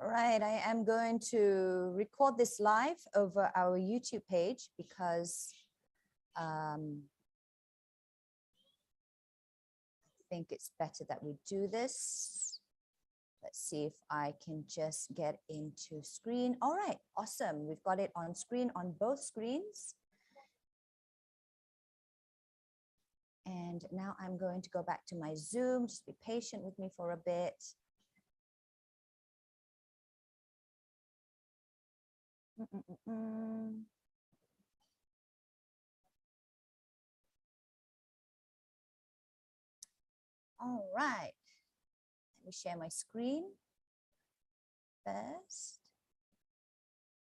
All right, I am going to record this live over our YouTube page because I think it's better that we do this. Let's see if I can just get into screen. All right, awesome. We've got it on screen on both screens. And now I'm going to go back to my Zoom. Just be patient with me for a bit. All right, let me share my screen first,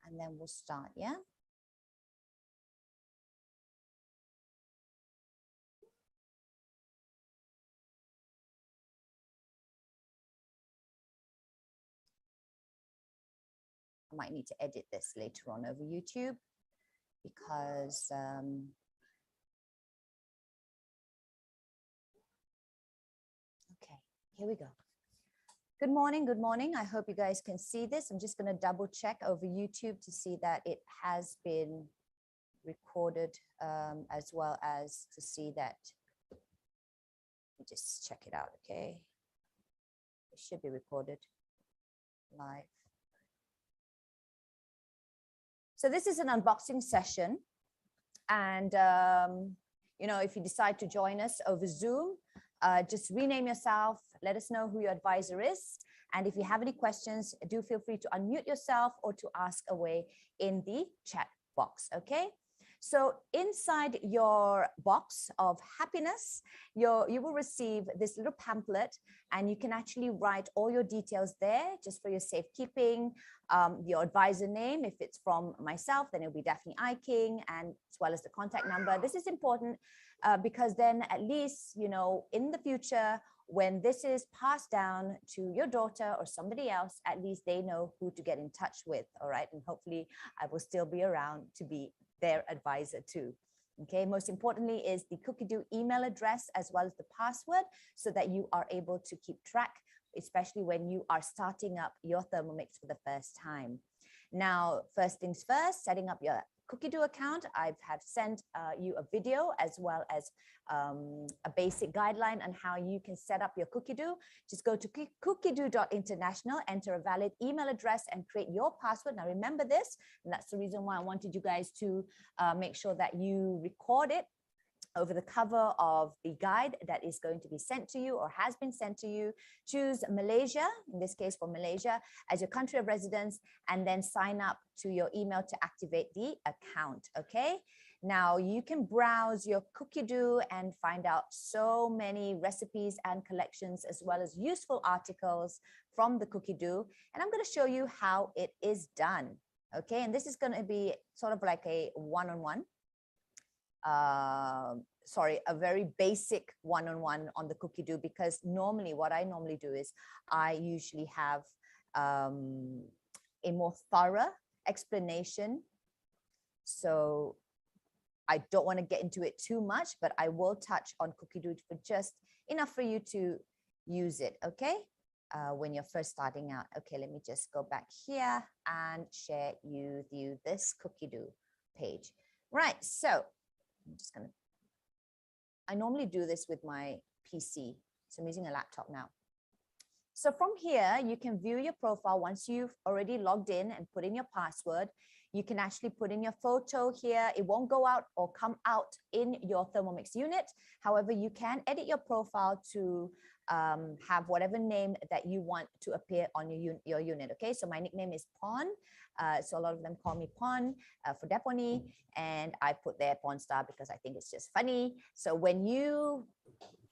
and then we'll start, yeah? I might need to edit this later on over YouTube because okay, here we go. Good morning, good morning. I hope you guys can see this. I'm just going to double check over YouTube to see that it has been recorded, as well as to see that. Let me just check it out, okay? It should be recorded live. So this is an unboxing session, and you know, if you decide to join us over Zoom, just rename yourself, let us know who your advisor is, and if you have any questions, do feel free to unmute yourself or to ask away in the chat box, okay? So inside your box of happiness, you will receive this little pamphlet, and you can actually write all your details there just for your safekeeping. Your advisor name, if it's from myself, then it'll be Daphne Iking, and as well as the contact number. This is important because then at least, you know, in the future, when this is passed down to your daughter or somebody else, at least they know who to get in touch with, all right? And hopefully I will still be around to be their advisor too. Okay, most importantly is the Cookie-Doo email address as well as the password so that you are able to keep track, especially when you are starting up your Thermomix for the first time. Now, first things first, setting up your Cookie-Doo account. I have sent you a video as well as a basic guideline on how you can set up your Cookie-Doo. Just go to cookiedoo.international, enter a valid email address and create your password. Now remember this, and that's the reason why I wanted you guys to make sure that you record it over the cover of the guide that is going to be sent to you or has been sent to you. Choose Malaysia, in this case for Malaysia, as your country of residence, and then sign up to your email to activate the account, okay? Now you can browse your Cookie-Doo and find out so many recipes and collections as well as useful articles from the Cookie-Doo. And I'm going to show you how it is done, okay? And this is going to be sort of like a one-on-one. A very basic one-on-one on the Cookie-Doo, because normally what I normally do is I usually have a more thorough explanation. So I don't want to get into it too much, but I will touch on Cookie-Doo for just enough for you to use it, okay? When you're first starting out. Okay, let me just go back here and share with you this Cookie-Doo page. Right, so I'm just gonna, I normally do this with my PC, so I'm using a laptop now. So from here, you can view your profile once you've already logged in and put in your password. You can actually put in your photo here. It won't go out or come out in your Thermomix unit. However, you can edit your profile to have whatever name that you want to appear on your unit, okay? So my nickname is Pon. So a lot of them call me Pon for Depony, and I put there Pawn Star because I think it's just funny. So when you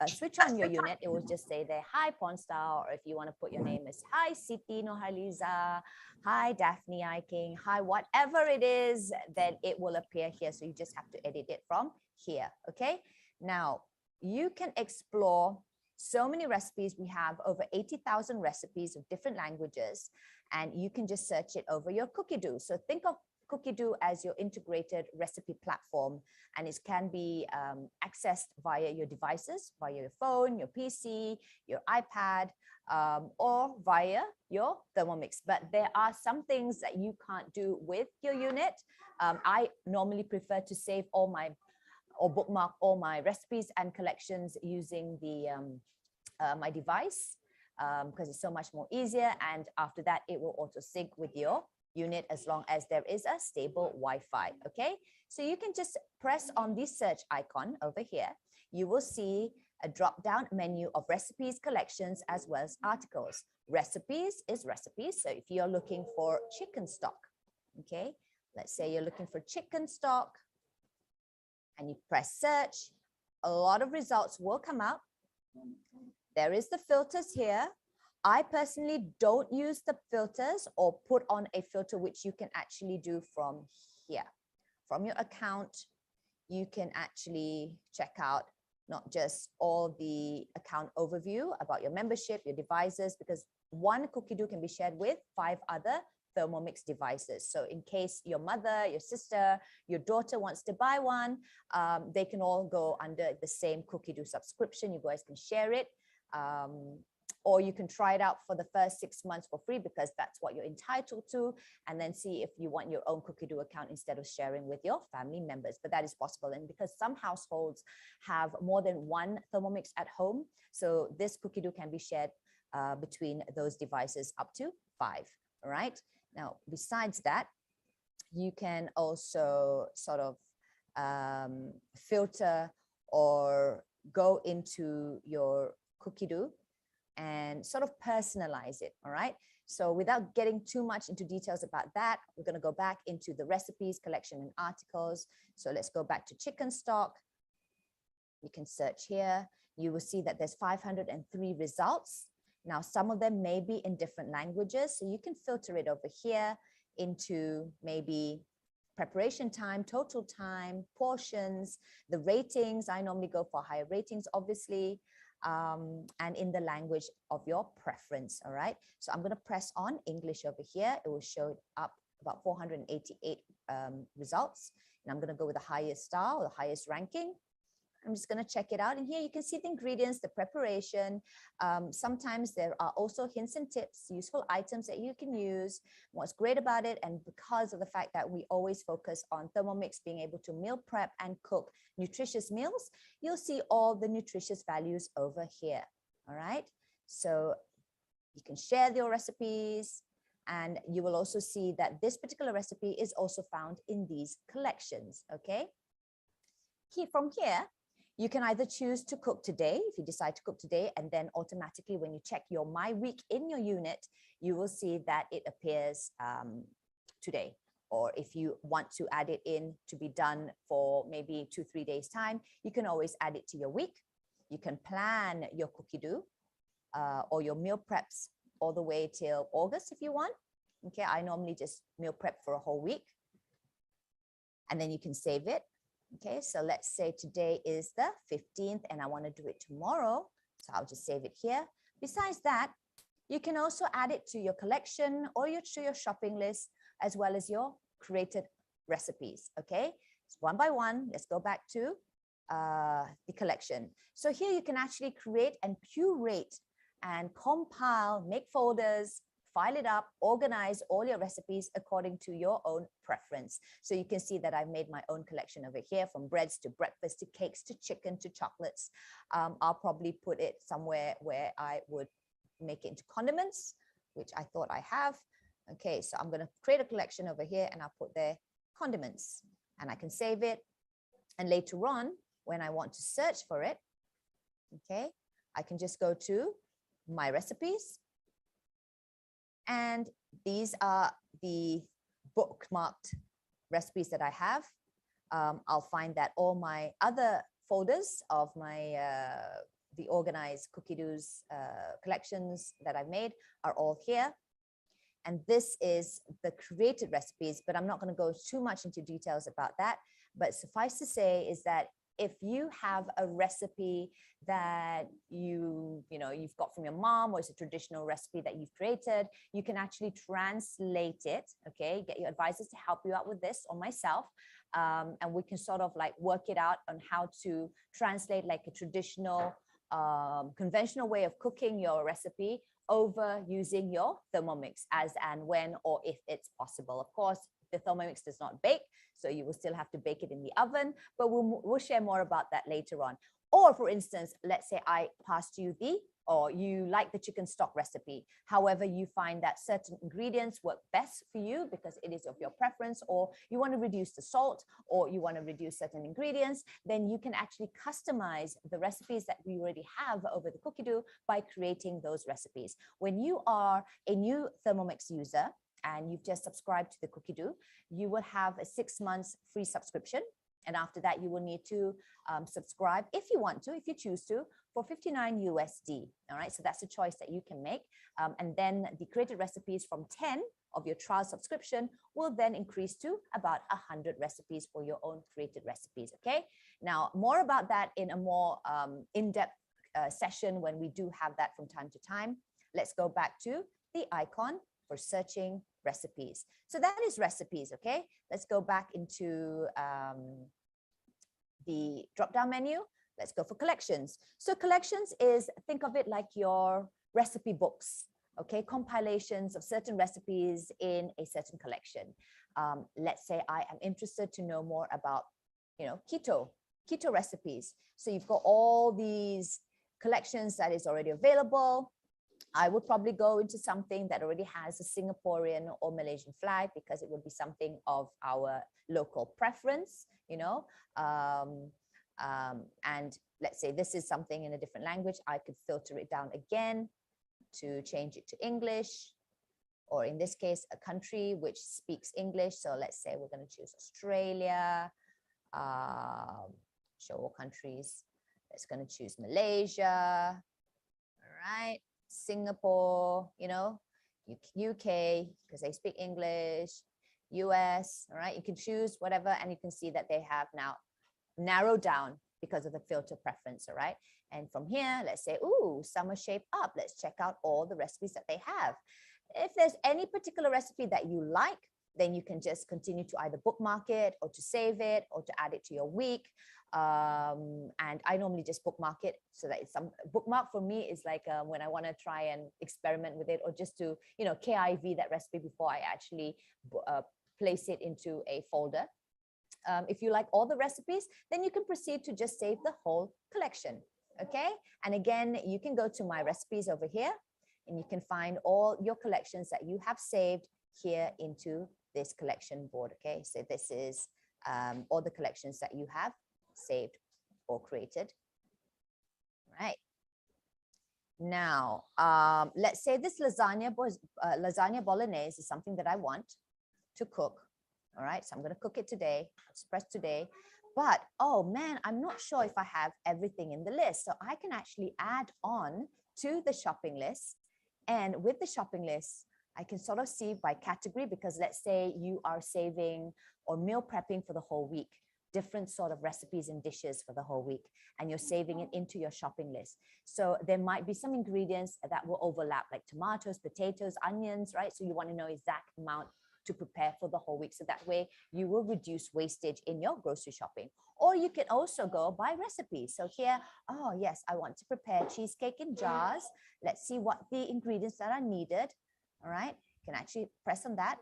switch on your unit, it will just say there, hi Pawn Star, or if you want to put your name as hi Siti Nohaliza, hi Daphne Iking, hi whatever it is, then it will appear here. So you just have to edit it from here, okay? Now, you can explore so many recipes. We have over 80,000 recipes of different languages, and you can just search it over your Cookie-Doo. So think of Cookie as your integrated recipe platform, and it can be accessed via your devices, via your phone, your PC, your iPad, or via your Thermomix. But there are some things that you can't do with your unit. I normally prefer to save all my or bookmark all my recipes and collections using the my device, because it's so much more easier. And after that, it will auto sync with your unit as long as there is a stable Wi-Fi. Okay, so you can just press on the search icon over here. You will see a drop-down menu of recipes, collections, as well as articles. Recipes is recipes. So if you're looking for chicken stock, okay, let's say you're looking for chicken stock, and you press search, a lot of results will come out. There is the filters here. I personally don't use the filters or put on a filter, which you can actually do from here. From your account, you can actually check out not just all the account overview about your membership, your devices, because one cookie can be shared with 5 other Thermomix devices. So in case your mother, your sister, your daughter wants to buy one, they can all go under the same cookie subscription. You guys can share it, or you can try it out for the first 6 months for free, because that's what you're entitled to, and then see if you want your own cookie account instead of sharing with your family members. But that is possible, and because some households have more than one Thermomix at home, so this cookie can be shared between those devices up to 5. All right. Now, besides that, you can also sort of filter or go into your cookie and sort of personalize it. All right. So without getting too much into details about that, we're going to go back into the recipes, collection, and articles. So let's go back to chicken stock. You can search here. You will see that there's 503 results. Now, some of them may be in different languages, so you can filter it over here into maybe preparation time, total time, portions, the ratings. I normally go for higher ratings, obviously, and in the language of your preference. All right. So I'm going to press on English over here. It will show up about 488 results. And I'm going to go with the highest star or the highest ranking. I'm just going to check it out. And here you can see the ingredients, the preparation. Sometimes there are also hints and tips, useful items that you can use. What's great about it, and because of the fact that we always focus on Thermomix being able to meal prep and cook nutritious meals, you'll see all the nutritious values over here. All right. So you can share your recipes, and you will also see that this particular recipe is also found in these collections. Okay. From here, you can either choose to cook today, if you decide to cook today, and then automatically when you check your My Week in your unit, you will see that it appears today. Or if you want to add it in to be done for maybe 2-3 days time, you can always add it to your week. You can plan your cookie or your meal preps all the way till August if you want. Okay, I normally just meal prep for a whole week, and then you can save it. Okay, so let's say today is the 15th and I want to do it tomorrow. So I'll just save it here. Besides that, you can also add it to your collection or to your shopping list, as well as your created recipes. Okay, so one by one, let's go back to the collection. So here you can actually create and curate and compile, make folders, file it up, organize all your recipes according to your own preference. So you can see that I've made my own collection over here, from breads to breakfast to cakes to chicken to chocolates. I'll probably put it somewhere where I would make it into condiments, which I thought I have. Okay, so I'm going to create a collection over here and I'll put there condiments, and I can save it. And later on, when I want to search for it, okay, I can just go to my recipes. And these are the bookmarked recipes that I have. I'll find that all my other folders of my the organized cookie collections that I've made are all here. And this is the created recipes, but I'm not going to go too much into details about that. But suffice to say is that if you have a recipe that you've got from your mom, or it's a traditional recipe that you've created, you can actually translate it, okay? Get your advisors to help you out with this, or myself, and we can sort of like work it out on how to translate like a traditional conventional way of cooking your recipe over using your Thermomix as and when or if it's possible. Of course, the Thermomix does not bake, so you will still have to bake it in the oven, but we'll share more about that later on. Or for instance, let's say I passed you or you like the chicken stock recipe. However, you find that certain ingredients work best for you because it is of your preference, or you want to reduce the salt, or you want to reduce certain ingredients, then you can actually customize the recipes that we already have over the Cookie-Doo by creating those recipes. When you are a new Thermomix user and you've just subscribed to the Cookie-Doo, you will have a 6 months free subscription. And after that, you will need to subscribe if you want to, if you choose to, for $59 USD. All right, so that's a choice that you can make. And then the created recipes from 10 of your trial subscription will then increase to about 100 recipes for your own created recipes. Okay, now more about that in a more in-depth session when we do have that from time to time. Let's go back to the icon for searching recipes. So that is recipes. Okay, let's go back into the drop-down menu. Let's go for collections. So collections is, think of it like your recipe books, okay? Compilations of certain recipes in a certain collection. Let's say I am interested to know more about, keto recipes. So you've got all these collections that is already available. I would probably go into something that already has a Singaporean or Malaysian flag because it would be something of our local preference, and let's say this is something in a different language. I could filter it down again to change it to English, or in this case, a country which speaks English. So let's say we're going to choose Australia, show all countries. Let's going to choose Malaysia, all right, Singapore, UK, because they speak English, US, all right, you can choose whatever, and you can see that they have now narrowed down because of the filter preference, all right? And from here, let's say, ooh, summer shape up. Let's check out all the recipes that they have. If there's any particular recipe that you like, then you can just continue to either bookmark it or to save it or to add it to your week. And I normally just bookmark it so that it's some bookmark for me is like when I want to try and experiment with it, or just to, KIV that recipe before I actually place it into a folder. If you like all the recipes, then you can proceed to just save the whole collection. Okay. And again, you can go to my recipes over here and you can find all your collections that you have saved here into this collection board. Okay. So this is all the collections that you have saved or created. Right. Now, let's say this lasagna bolognese is something that I want to cook. All right, so I'm going to cook it today, express today, but oh man, I'm not sure if I have everything in the list. So I can actually add on to the shopping list, and with the shopping list, I can sort of see by category, because let's say you are saving or meal prepping for the whole week, different sort of recipes and dishes for the whole week, and you're saving it into your shopping list. So there might be some ingredients that will overlap, like tomatoes, potatoes, onions, right? So you want to know exact amount to prepare for the whole week. So that way you will reduce wastage in your grocery shopping. Or you can also go by recipe. So here, oh yes, I want to prepare cheesecake in jars. Let's see what the ingredients that are needed. All right, you can actually press on that.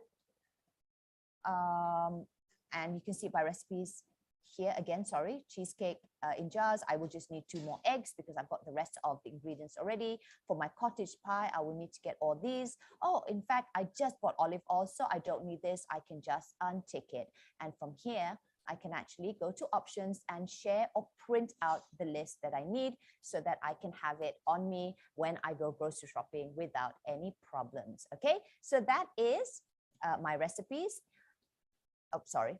And you can see by recipes here again, sorry, cheesecake in jars. I will just need 2 more eggs because I've got the rest of the ingredients already. For my cottage pie, I will need to get all these. Oh, in fact, I just bought olive oil, so I don't need this. I can just untick it. And from here, I can actually go to options and share or print out the list that I need so that I can have it on me when I go grocery shopping without any problems. Okay, so that is my recipes. Oh, sorry.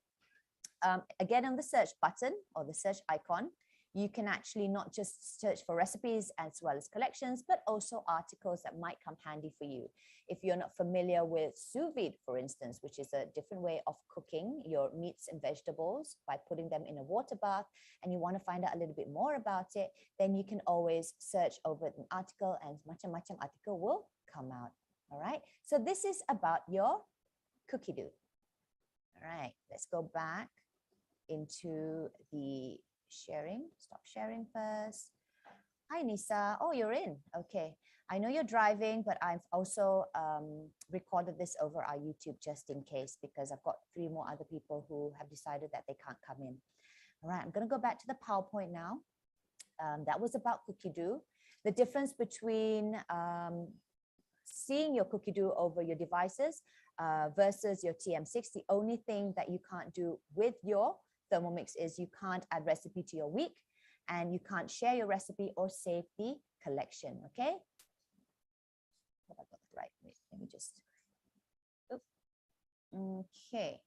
Again, on the search button or the search icon, you can actually not just search for recipes as well as collections, but also articles that might come handy for you. If you're not familiar with sous vide, for instance, which is a different way of cooking your meats and vegetables by putting them in a water bath, and you want to find out a little bit more about it, then you can always search over an article and macam-macam article will come out. All right. So this is about your cookie dough. All right. Let's go back into the sharing. Stop sharing first. Hi, Nisa. Oh, you're in. Okay. I know you're driving, but I've also recorded this over our YouTube just in case, because I've got 3 more other people who have decided that they can't come in. All right. I'm going to go back to the PowerPoint now. That was about cookie dough. The difference between seeing your cookie dough over your devices versus your TM6, the only thing that you can't do with your Thermomix is you can't add recipe to your week, and you can't share your recipe or save the collection. Okay. Have I got the right? Wait, let me just. Okay.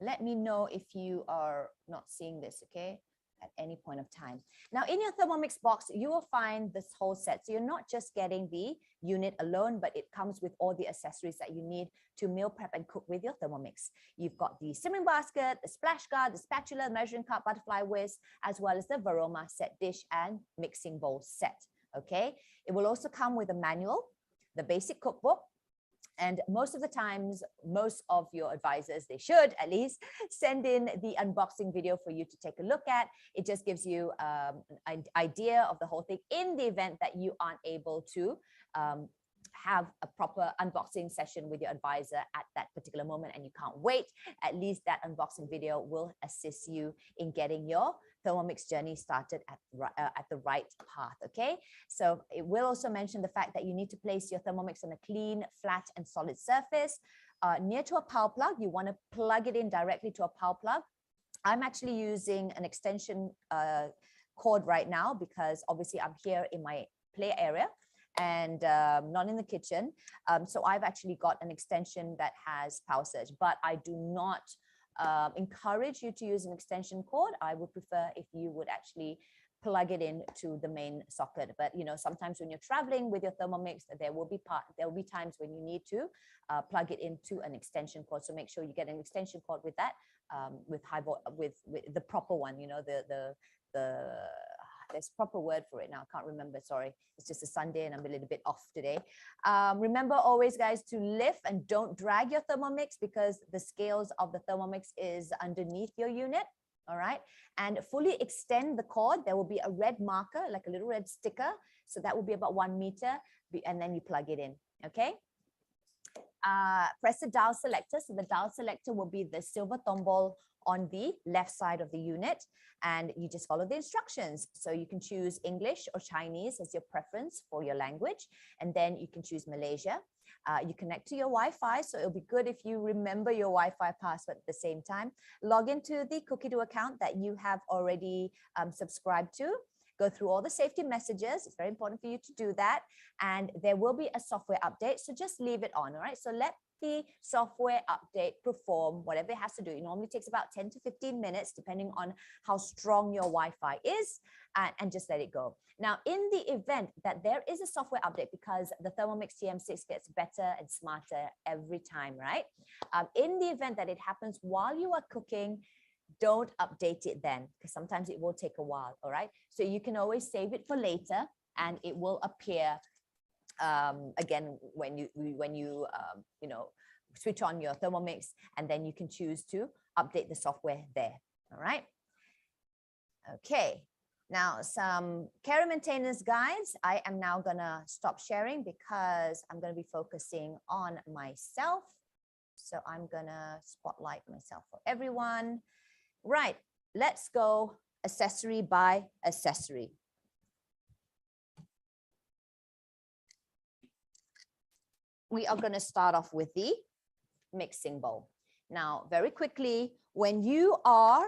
Let me know if you are not seeing this. Okay. At any point of time. Now in your Thermomix box, you will find this whole set. So you're not just getting the unit alone, but it comes with all the accessories that you need to meal prep and cook with your Thermomix. You've got the simmering basket, the splash guard, the spatula, measuring cup, butterfly whisk, as well as the Varoma set dish and mixing bowl set. Okay. It will also come with a manual, the basic cookbook. And most of the times, most of your advisors, they should at least send in the unboxing video for you to take a look at. It just gives you an idea of the whole thing in the event that you aren't able to have a proper unboxing session with your advisor at that particular moment and you can't wait. At least that unboxing video will assist you in getting your Thermomix journey started at the right path. Okay, so it will also mention the fact that you need to place your Thermomix on a clean, flat and solid surface near to a power plug. You want to plug it in directly to a power plug. I'm actually using an extension cord right now because obviously I'm here in my play area and not in the kitchen. So I've actually got an extension that has power surge, but I do not encourage you to use an extension cord. I would prefer if you would actually plug it in to the main socket. But you know, sometimes when you're traveling with your Thermomix, there will be times when you need to plug it into an extension cord. So make sure you get an extension cord with that, with the proper one. You know, there's a proper word for it now. I can't remember. Sorry. It's just a Sunday and I'm a little bit off today. Remember always, guys, to lift and don't drag your Thermomix because the scales of the Thermomix is underneath your unit. All right. And fully extend the cord. There will be a red marker, like a little red sticker. So that will be about 1 meter. And then you plug it in. Okay. Press the dial selector. So the dial selector will be the silver tombol on the left side of the unit, and you just follow the instructions. So you can choose English or Chinese as your preference for your language, and then you can choose Malaysia. You connect to your Wi-Fi, so it'll be good if you remember your Wi-Fi password at the same time. Log into the Cookie Dough account that you have already subscribed to. Go through all the safety messages. It's very important for you to do that. And there will be a software update. So just leave it on. All right. So let the software update perform whatever it has to do. It normally takes about 10 to 15 minutes, depending on how strong your Wi-Fi is, and just let it go. Now, in the event that there is a software update, because the Thermomix TM6 gets better and smarter every time, right? In the event that it happens while you are cooking, don't update it then, because sometimes it will take a while. All right. So you can always save it for later and it will appear again when you you know, switch on your Thermomix, and then you can choose to update the software there. All right. Okay. Now some care and maintenance guides. I am now gonna stop sharing because I'm gonna be focusing on myself. So I'm gonna spotlight myself for everyone. Right, let's go accessory by accessory. We are going to start off with the mixing bowl. Now, very quickly, when you are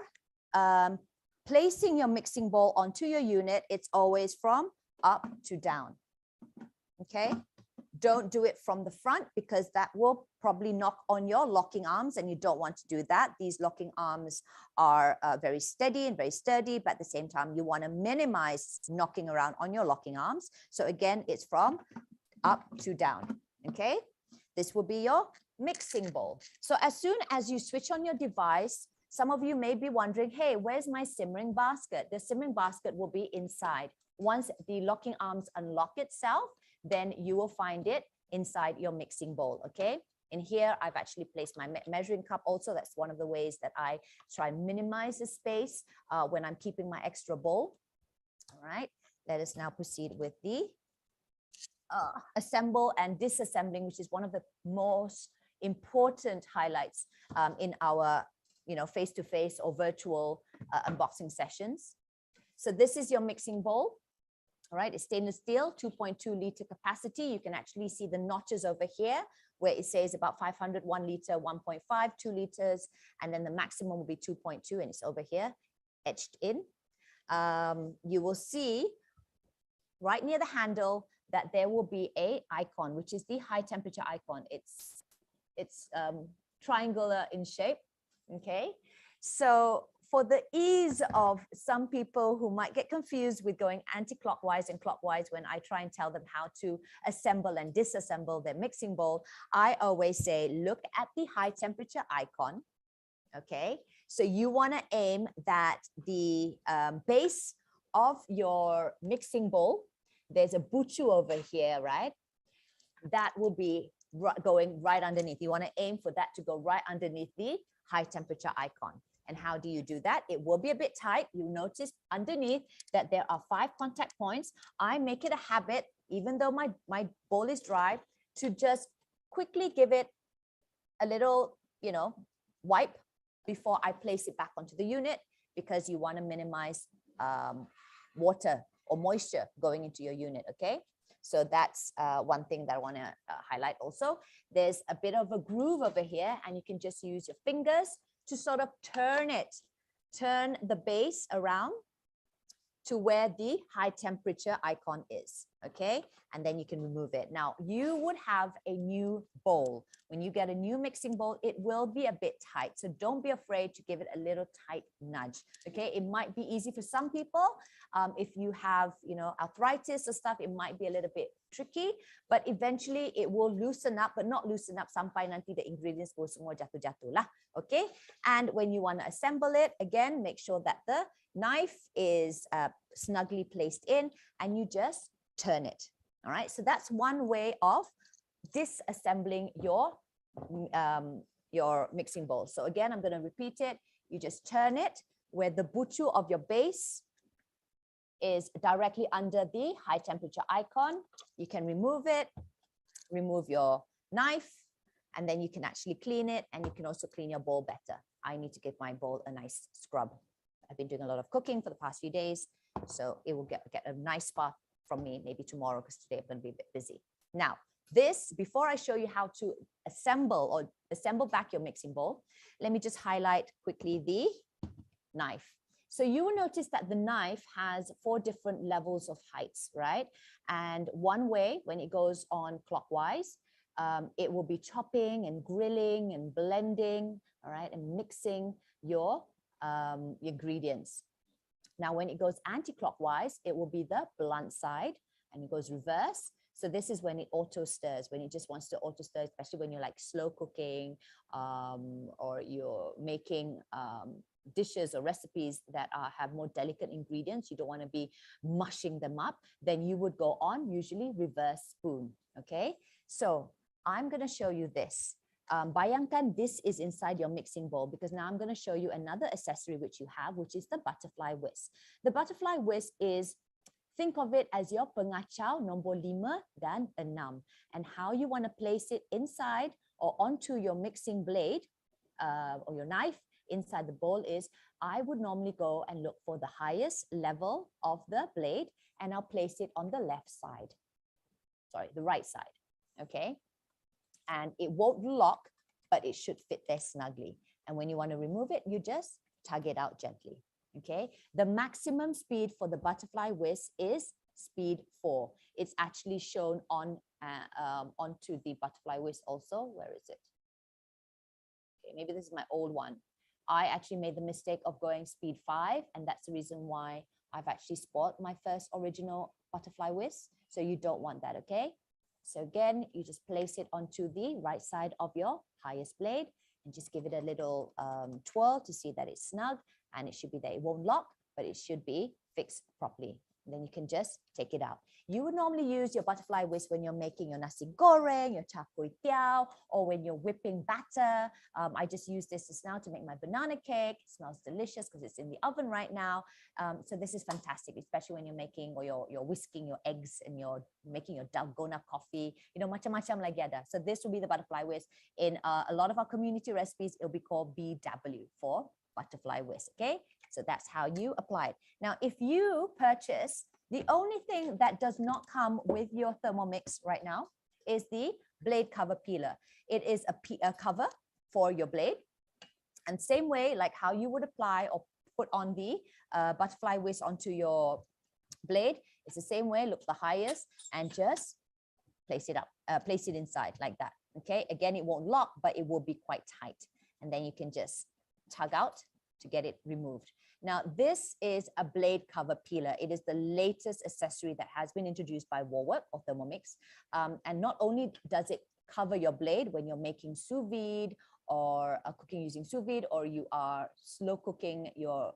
placing your mixing bowl onto your unit, it's always from up to down. Okay, Don't do it from the front because that will probably knock on your locking arms and you don't want to do that. These locking arms are very steady and very sturdy, but at the same time, you want to minimize knocking around on your locking arms. So again, it's from up to down, okay? This will be your mixing bowl. So as soon as you switch on your device, some of you may be wondering, hey, where's my simmering basket? The simmering basket will be inside. Once the locking arms unlock itself, then you will find it inside your mixing bowl, okay? In here, I've actually placed my measuring cup also. That's one of the ways that I try and minimize the space when I'm keeping my extra bowl. All right, let us now proceed with the assemble and disassembling, which is one of the most important highlights in our face-to-face or virtual unboxing sessions. So this is your mixing bowl. All right, it's stainless steel, 2.2 liter capacity. You can actually see the notches over here where it says about 500, 1 liter, 1.5, 2 liters, and then the maximum will be 2.2, and it's over here etched in. You will see right near the handle that there will be a icon, which is the high temperature icon. It's triangular in shape, okay? So for the ease of some people who might get confused with going anti-clockwise and clockwise when I try and tell them how to assemble and disassemble their mixing bowl, I always say, look at the high temperature icon, okay? So you wanna aim that the base of your mixing bowl, there's a buchu over here, right? That will be going right underneath. You wanna aim for that to go right underneath the high temperature icon. And how do you do that? It will be a bit tight. You'll notice underneath that there are 5 contact points. I make it a habit, even though my bowl is dry, to just quickly give it a little, wipe before I place it back onto the unit, because you want to minimize water or moisture going into your unit, okay? So that's one thing that I want to highlight also. There's a bit of a groove over here, and you can just use your fingers to sort of turn the base around to where the high temperature icon is, okay? And then you can remove it. Now, you would have a new bowl. When you get a new mixing bowl, it will be a bit tight. So don't be afraid to give it a little tight nudge, okay? It might be easy for some people. If you have, arthritis or stuff, it might be a little bit tricky, but eventually it will loosen up, but not loosen up sampai nanti the ingredients will semua jatuh-jatuh lah, okay? And when you want to assemble it, again, make sure that the knife is snugly placed in and you just turn it. All right, so that's one way of disassembling your mixing bowl. So again, I'm going to repeat it. You just turn it where the buchu of your base is directly under the high temperature icon. You can remove it, remove your knife, and then you can actually clean it, and you can also clean your bowl better. I need to give my bowl a nice scrub. I've been doing a lot of cooking for the past few days, so it will get a nice spa from me maybe tomorrow, because today I'm going to be a bit busy. Now, this, before I show you how to assemble back your mixing bowl, let me just highlight quickly the knife. So you will notice that the knife has 4 different levels of heights, right? And one way, when it goes on clockwise, it will be chopping and grilling and blending, all right, and mixing your ingredients. Now, when it goes anti-clockwise, it will be the blunt side, and it goes reverse. So this is when it auto stirs, when it just wants to auto stir, especially when you're like slow cooking or you're making dishes or recipes that have more delicate ingredients. You don't want to be mushing them up. Then you would go on usually reverse spoon. Okay, so I'm going to show you this. Bayangkan this is inside your mixing bowl, because now I'm going to show you another accessory which you have, which is the butterfly whisk. The butterfly whisk is, think of it as your pengacau nombor 5 dan 6, and how you want to place it inside or onto your mixing blade or your knife inside the bowl is, I would normally go and look for the highest level of the blade, and I'll place it on the left side. Sorry, the right side. Okay. And it won't lock, but it should fit there snugly. And when you want to remove it, you just tug it out gently. Okay. The maximum speed for the butterfly whisk is speed 4. It's actually shown on onto the butterfly whisk also. Where is it? Okay, maybe this is my old one. I actually made the mistake of going speed 5, and that's the reason why I've actually spoiled my first original butterfly whisk. So you don't want that, okay? So again, you just place it onto the right side of your highest blade and just give it a little twirl to see that it's snug, and it should be there. It won't lock, but it should be fixed properly. And then you can just take it out. You would normally use your butterfly whisk when you're making your nasi goreng, your char kway teow, or when you're whipping batter. I just use this just now to make my banana cake. It smells delicious because it's in the oven right now. So this is fantastic, especially when you're making or you're whisking your eggs and you're making your dalgona coffee, you know, macam-macam lagi ada. So this will be the butterfly whisk. In a lot of our community recipes, it'll be called BW for butterfly whisk, okay? So that's how you apply it. Now, if you purchase, the only thing that does not come with your Thermomix right now is the blade cover peeler. It is a cover for your blade. And same way, like how you would apply or put on the butterfly whisk onto your blade, it's the same way. Look the highest and just place it up, place it inside like that. Okay, again, it won't lock, but it will be quite tight. And then you can just tug out to get it removed. Now, this is a blade cover peeler. It is the latest accessory that has been introduced by Warwick or Thermomix. And not only does it cover your blade when you're making sous vide or cooking using sous vide, or you are slow cooking your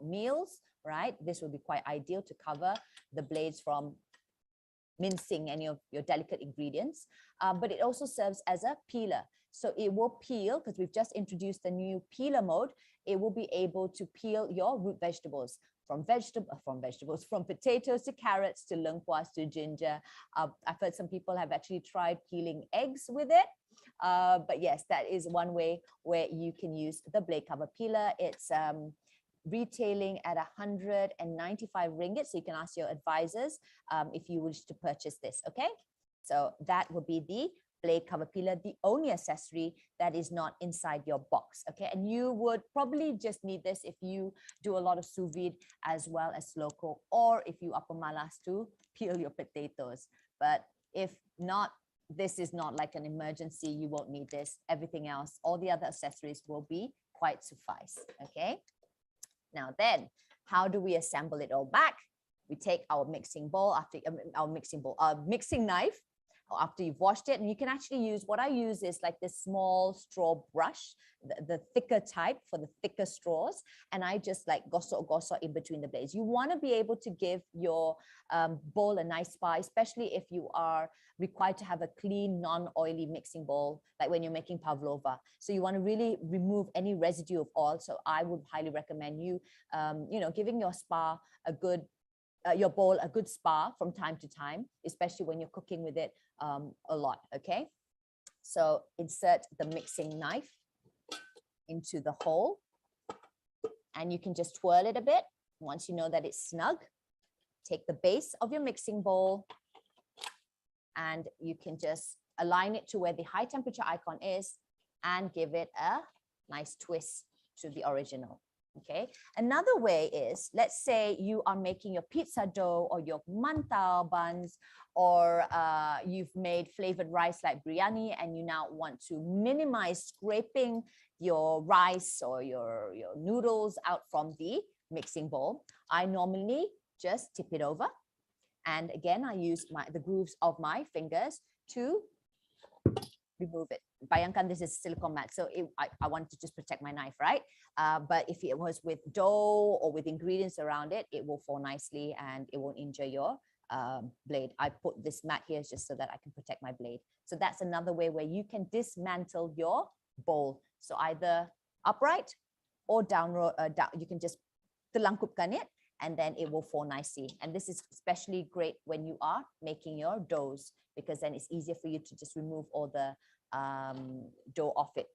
meals, right? This will be quite ideal to cover the blades from mincing any of your delicate ingredients. But it also serves as a peeler. So it will peel, because we've just introduced the new peeler mode. It will be able to peel your root vegetables, from potatoes to carrots to lengkuas to ginger. I've heard some people have actually tried peeling eggs with it. But yes, that is one way where you can use the blade cover peeler. It's retailing at 195 ringgit. So you can ask your advisors if you wish to purchase this, okay? So that would be the blade cover peeler, the only accessory that is not inside your box, okay? And you would probably just need this if you do a lot of sous vide as well as slow cook, or if you are pemalas to peel your potatoes. But if not, this is not like an emergency, you won't need this. Everything else, all the other accessories will be quite suffice, okay? Now then, how do we assemble it all back? We take our mixing bowl, mixing knife, after you've washed it, and you can actually use, what I use is like this small straw brush, the thicker type for the thicker straws, and I just like gosok in between the blades. You want to be able to give your bowl a nice spa, especially if you are required to have a clean, non-oily mixing bowl, like when you're making pavlova. So you want to really remove any residue of oil. So I would highly recommend you, giving your spa a good your bowl a good spa from time to time, especially when you're cooking with it a lot, okay? So insert the mixing knife into the hole, and you can just twirl it a bit. Once you know that it's snug, take the base of your mixing bowl and you can just align it to where the high temperature icon is and give it a nice twist to the original. Okay, another way is, let's say you are making your pizza dough or your mantau buns, or you've made flavored rice like biryani, and you now want to minimize scraping your rice or your noodles out from the mixing bowl. I normally just tip it over, and again I use the grooves of my fingers to remove it. Bayangkan this is silicone mat, so I want to just protect my knife, right? But if it was with dough or with ingredients around it, it will fall nicely and it won't injure your blade. I put this mat here just so that I can protect my blade. So that's another way where you can dismantle your bowl. So either upright or down, you can just telangkupkan it and then it will fall nicely. And this is especially great when you are making your doughs, because then it's easier for you to just remove all the dough off it.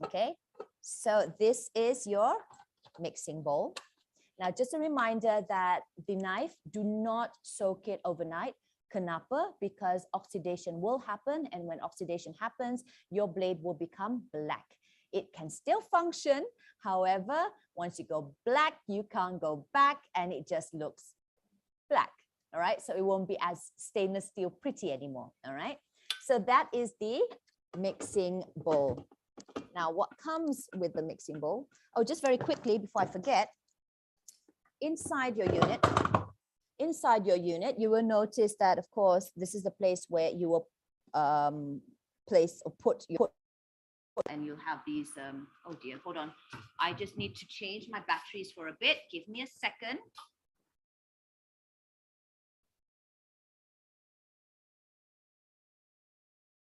Okay, so this is your mixing bowl. Now, just a reminder that the knife, do not soak it overnight. Kenapa? Because oxidation will happen, and when oxidation happens, your blade will become black. It can still function. However, once you go black, you can't go back, and it just looks black. All right, so it won't be as stainless steel pretty anymore. All right, so that is the mixing bowl. Now, what comes with the mixing bowl? Oh, just very quickly before I forget, inside your unit, you will notice that, of course, this is the place where you will place or put your, and you'll have these, oh dear, hold on. I just need to change my batteries for a bit. Give me a second.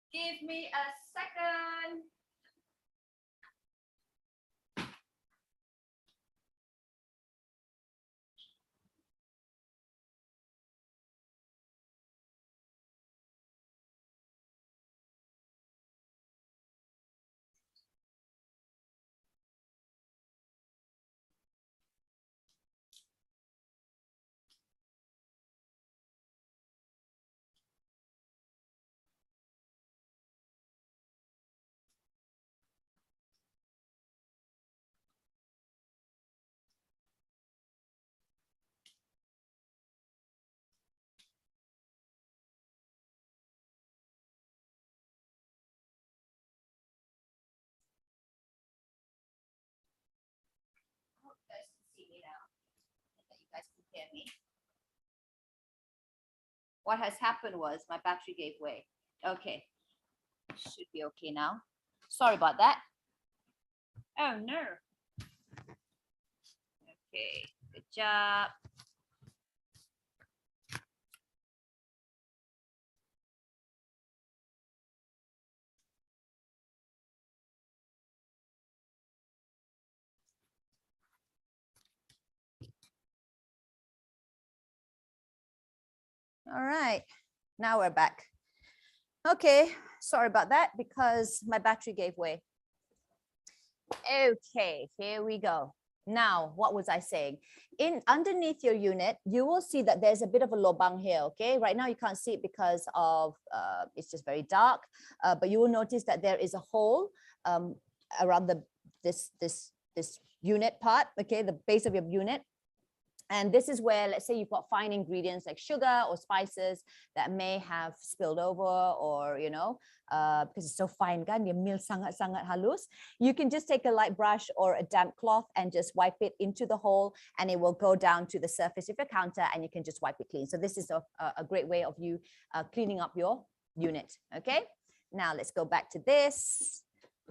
Give me a second. Me. What has happened was my battery gave way. Okay, should be okay now. Sorry about that. Oh no. Okay, good job. All right, now we're back. Okay, sorry about that because my battery gave way. Okay, here we go. Now, what was I saying? Underneath your unit, you will see that there's a bit of a lobang here, okay? Right now you can't see it because of, it's just very dark, but you will notice that there is a hole around this unit part, okay? The base of your unit. And this is where, let's say you've got fine ingredients like sugar or spices that may have spilled over, or, you know, because it's so fine, kan, your meal sangat-sangat halus. You can just take a light brush or a damp cloth and just wipe it into the hole, and it will go down to the surface of your counter, and you can just wipe it clean. So this is a great way of you cleaning up your unit, okay? Now let's go back to this,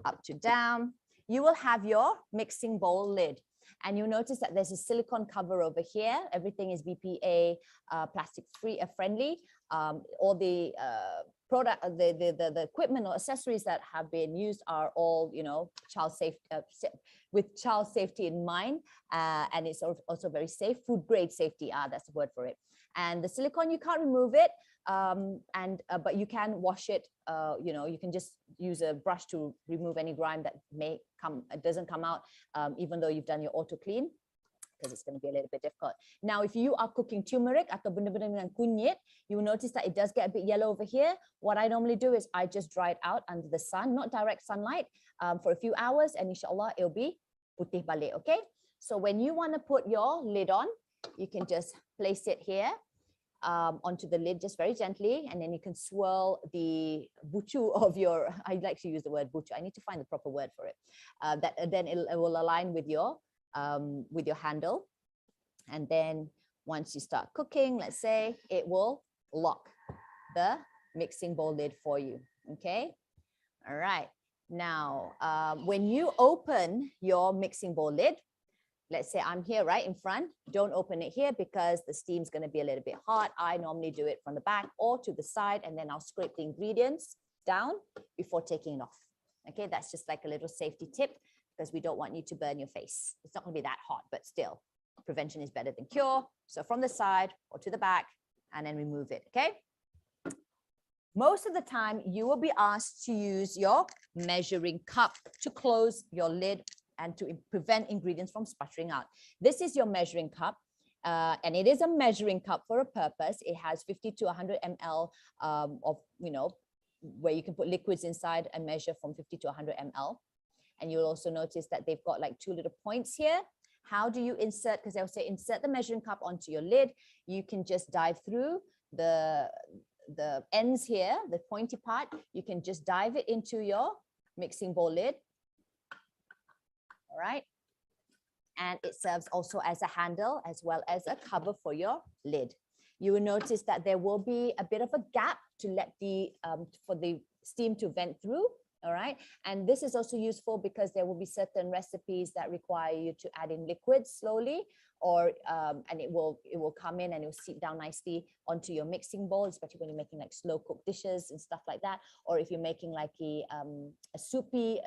up to down. You will have your mixing bowl lid. And you'll notice that there's a silicone cover over here. Everything is BPA plastic free friendly. All the product, the equipment or accessories that have been used are all, you know, child safe, with child safety in mind, and it's also very safe, food grade safety. That's the word for it. And the silicone, you can't remove it, but you can wash it. You know, you can just use a brush to remove any grime that may come, doesn't come out, even though you've done your auto clean, because it's going to be a little bit difficult. Now, if you are cooking turmeric atau benda-benda dengan kunyit, you will notice that it does get a bit yellow over here. What I normally do is I just dry it out under the sun, not direct sunlight, for a few hours, and inshallah it'll be putih balik, okay? So when you want to put your lid on, you can just place it here onto the lid just very gently, and then you can swirl the bucu of your, I like to use the word bucu, I need to find the proper word for it, then it will align with your handle. And then once you start cooking, let's say, it will lock the mixing bowl lid for you, okay? All right, now when you open your mixing bowl lid, let's say I'm here right in front, don't open it here because the steam's going to be a little bit hot. I normally do it from the back or to the side, and then I'll scrape the ingredients down before taking it off. Okay, that's just like a little safety tip, because we don't want you to burn your face. It's not going to be that hot, but still, prevention is better than cure. So from the side or to the back, and then remove it, okay? Most of the time, you will be asked to use your measuring cup to close your lid and to prevent ingredients from sputtering out. This is your measuring cup, and it is a measuring cup for a purpose. It has 50 to 100 ml of, you know, where you can put liquids inside and measure from 50 to 100 ml. And you'll also notice that they've got like two little points here. How do you insert? Because they'll say insert the measuring cup onto your lid. You can just dive through the ends here, the pointy part. You can just dive it into your mixing bowl lid. All right. And it serves also as a handle as well as a cover for your lid. You will notice that there will be a bit of a gap to let the for the steam to vent through. All right. And this is also useful because there will be certain recipes that require you to add in liquids slowly, or and it will come in and it will seep down nicely onto your mixing bowl, especially when you're making like slow cooked dishes and stuff like that. Or if you're making like a soupy,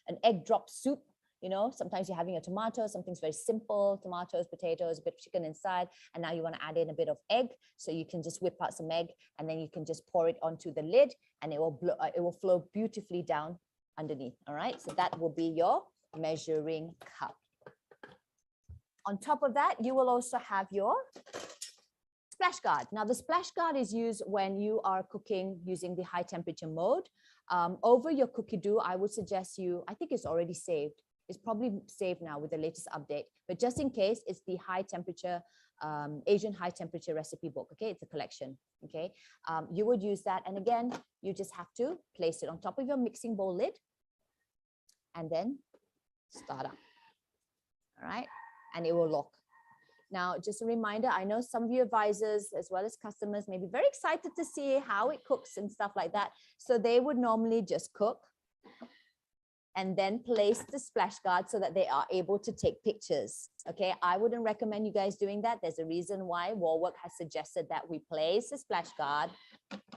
an egg drop soup. You know, sometimes you're having a tomato, something's very simple, tomatoes, potatoes, a bit of chicken inside, and now you want to add in a bit of egg. So you can just whip out some egg and then you can just pour it onto the lid and it will flow beautifully down underneath. All right, so that will be your measuring cup. On top of that, you will also have your splash guard. Now the splash guard is used when you are cooking using the high temperature mode. Over your cookie dough, I would suggest you, I think it's already saved. It's probably saved now with the latest update, but just in case, it's the high temperature, Asian high temperature recipe book. Okay, it's a collection. Okay, you would use that. And again, you just have to place it on top of your mixing bowl lid and then start up. All right, and it will lock. Now, just a reminder, I know some of you advisors as well as customers may be very excited to see how it cooks and stuff like that. So they would normally just cook and then place the splash guard so that they are able to take pictures. Okay, I wouldn't recommend you guys doing that. There's a reason why Warwork has suggested that we place the splash guard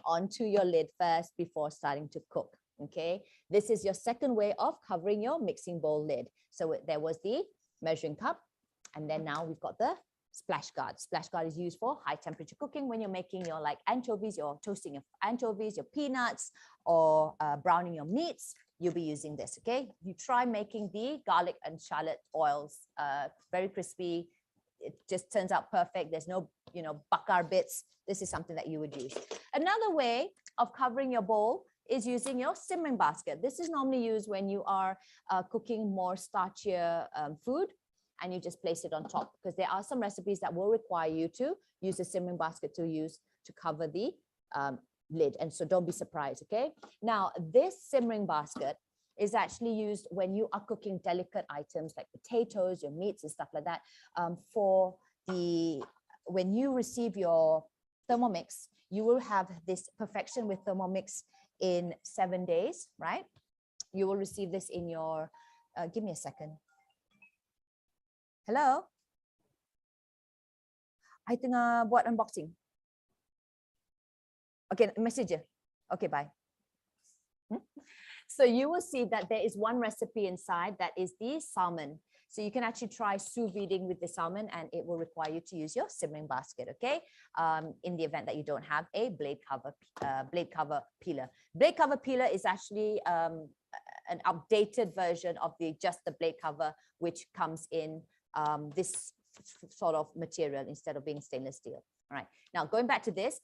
onto your lid first before starting to cook. Okay, this is your second way of covering your mixing bowl lid. So there was the measuring cup, and then now we've got the splash guard. Splash guard is used for high temperature cooking when you're making your like anchovies, you're toasting your anchovies, your peanuts, or browning your meats. You'll be using this. Okay, you try making the garlic and shallot oils very crispy. It just turns out perfect. There's no, you know, bakar bits. This is something that you would use. Another way of covering your bowl is using your simmering basket. This is normally used when you are cooking more starchier food, and you just place it on top, because there are some recipes that will require you to use a simmering basket to cover the lid. And so don't be surprised. Okay, now this simmering basket is actually used when you are cooking delicate items like potatoes, your meats and stuff like that. When you receive your Thermomix, you will have this perfection with Thermomix in 7 days, right? You will receive this in your give me a second. Hello, I tengah buat unboxing. Okay, message je. Okay, bye. So you will see that there is one recipe inside that is the salmon. So you can actually try sous videing with the salmon, and it will require you to use your simmering basket, okay? In the event that you don't have a blade cover peeler. Blade cover peeler is actually an updated version of just the blade cover, which comes in this sort of material instead of being stainless steel. All right, now going back to this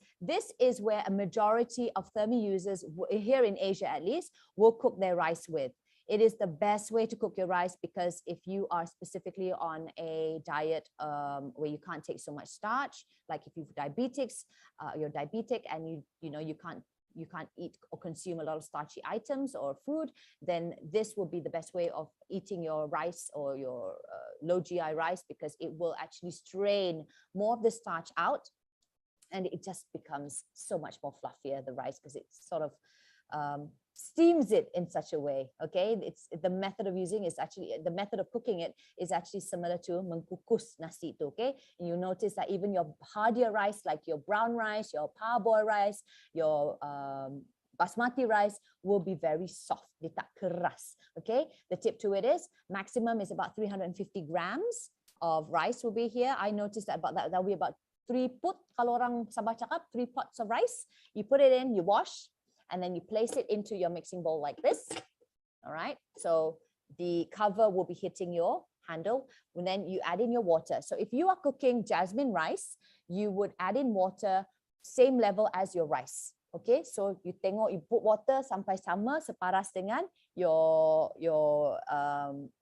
is where a majority of Thermie users here in Asia at least will cook their rice with. It is the best way to cook your rice, because if you are specifically on a diet where you can't take so much starch, like if you're diabetics, you're diabetic and you can't eat or consume a lot of starchy items or food, then this will be the best way of eating your rice or your low GI rice, because it will actually strain more of the starch out, and it just becomes so much more fluffier, the rice, because it sort of steams it in such a way. Okay, it's the method of using is actually the method of cooking it is actually similar to mengkukus nasi. Okay, and you notice that even your hardier rice, like your brown rice, your parboil rice, your basmati rice, will be very soft. Dia tak keras. Okay, the tip to it is maximum is about 350 grams of rice will be here. I noticed that that'll be about 3 put. Kalau orang Sabah cakap 3 pots of rice. You put it in, you wash, and then you place it into your mixing bowl like this. All right, so the cover will be hitting your handle, and then you add in your water. So if you are cooking jasmine rice, you would add in water same level as your rice. Okay, so you tengok, you put water sampai sama separas dengan your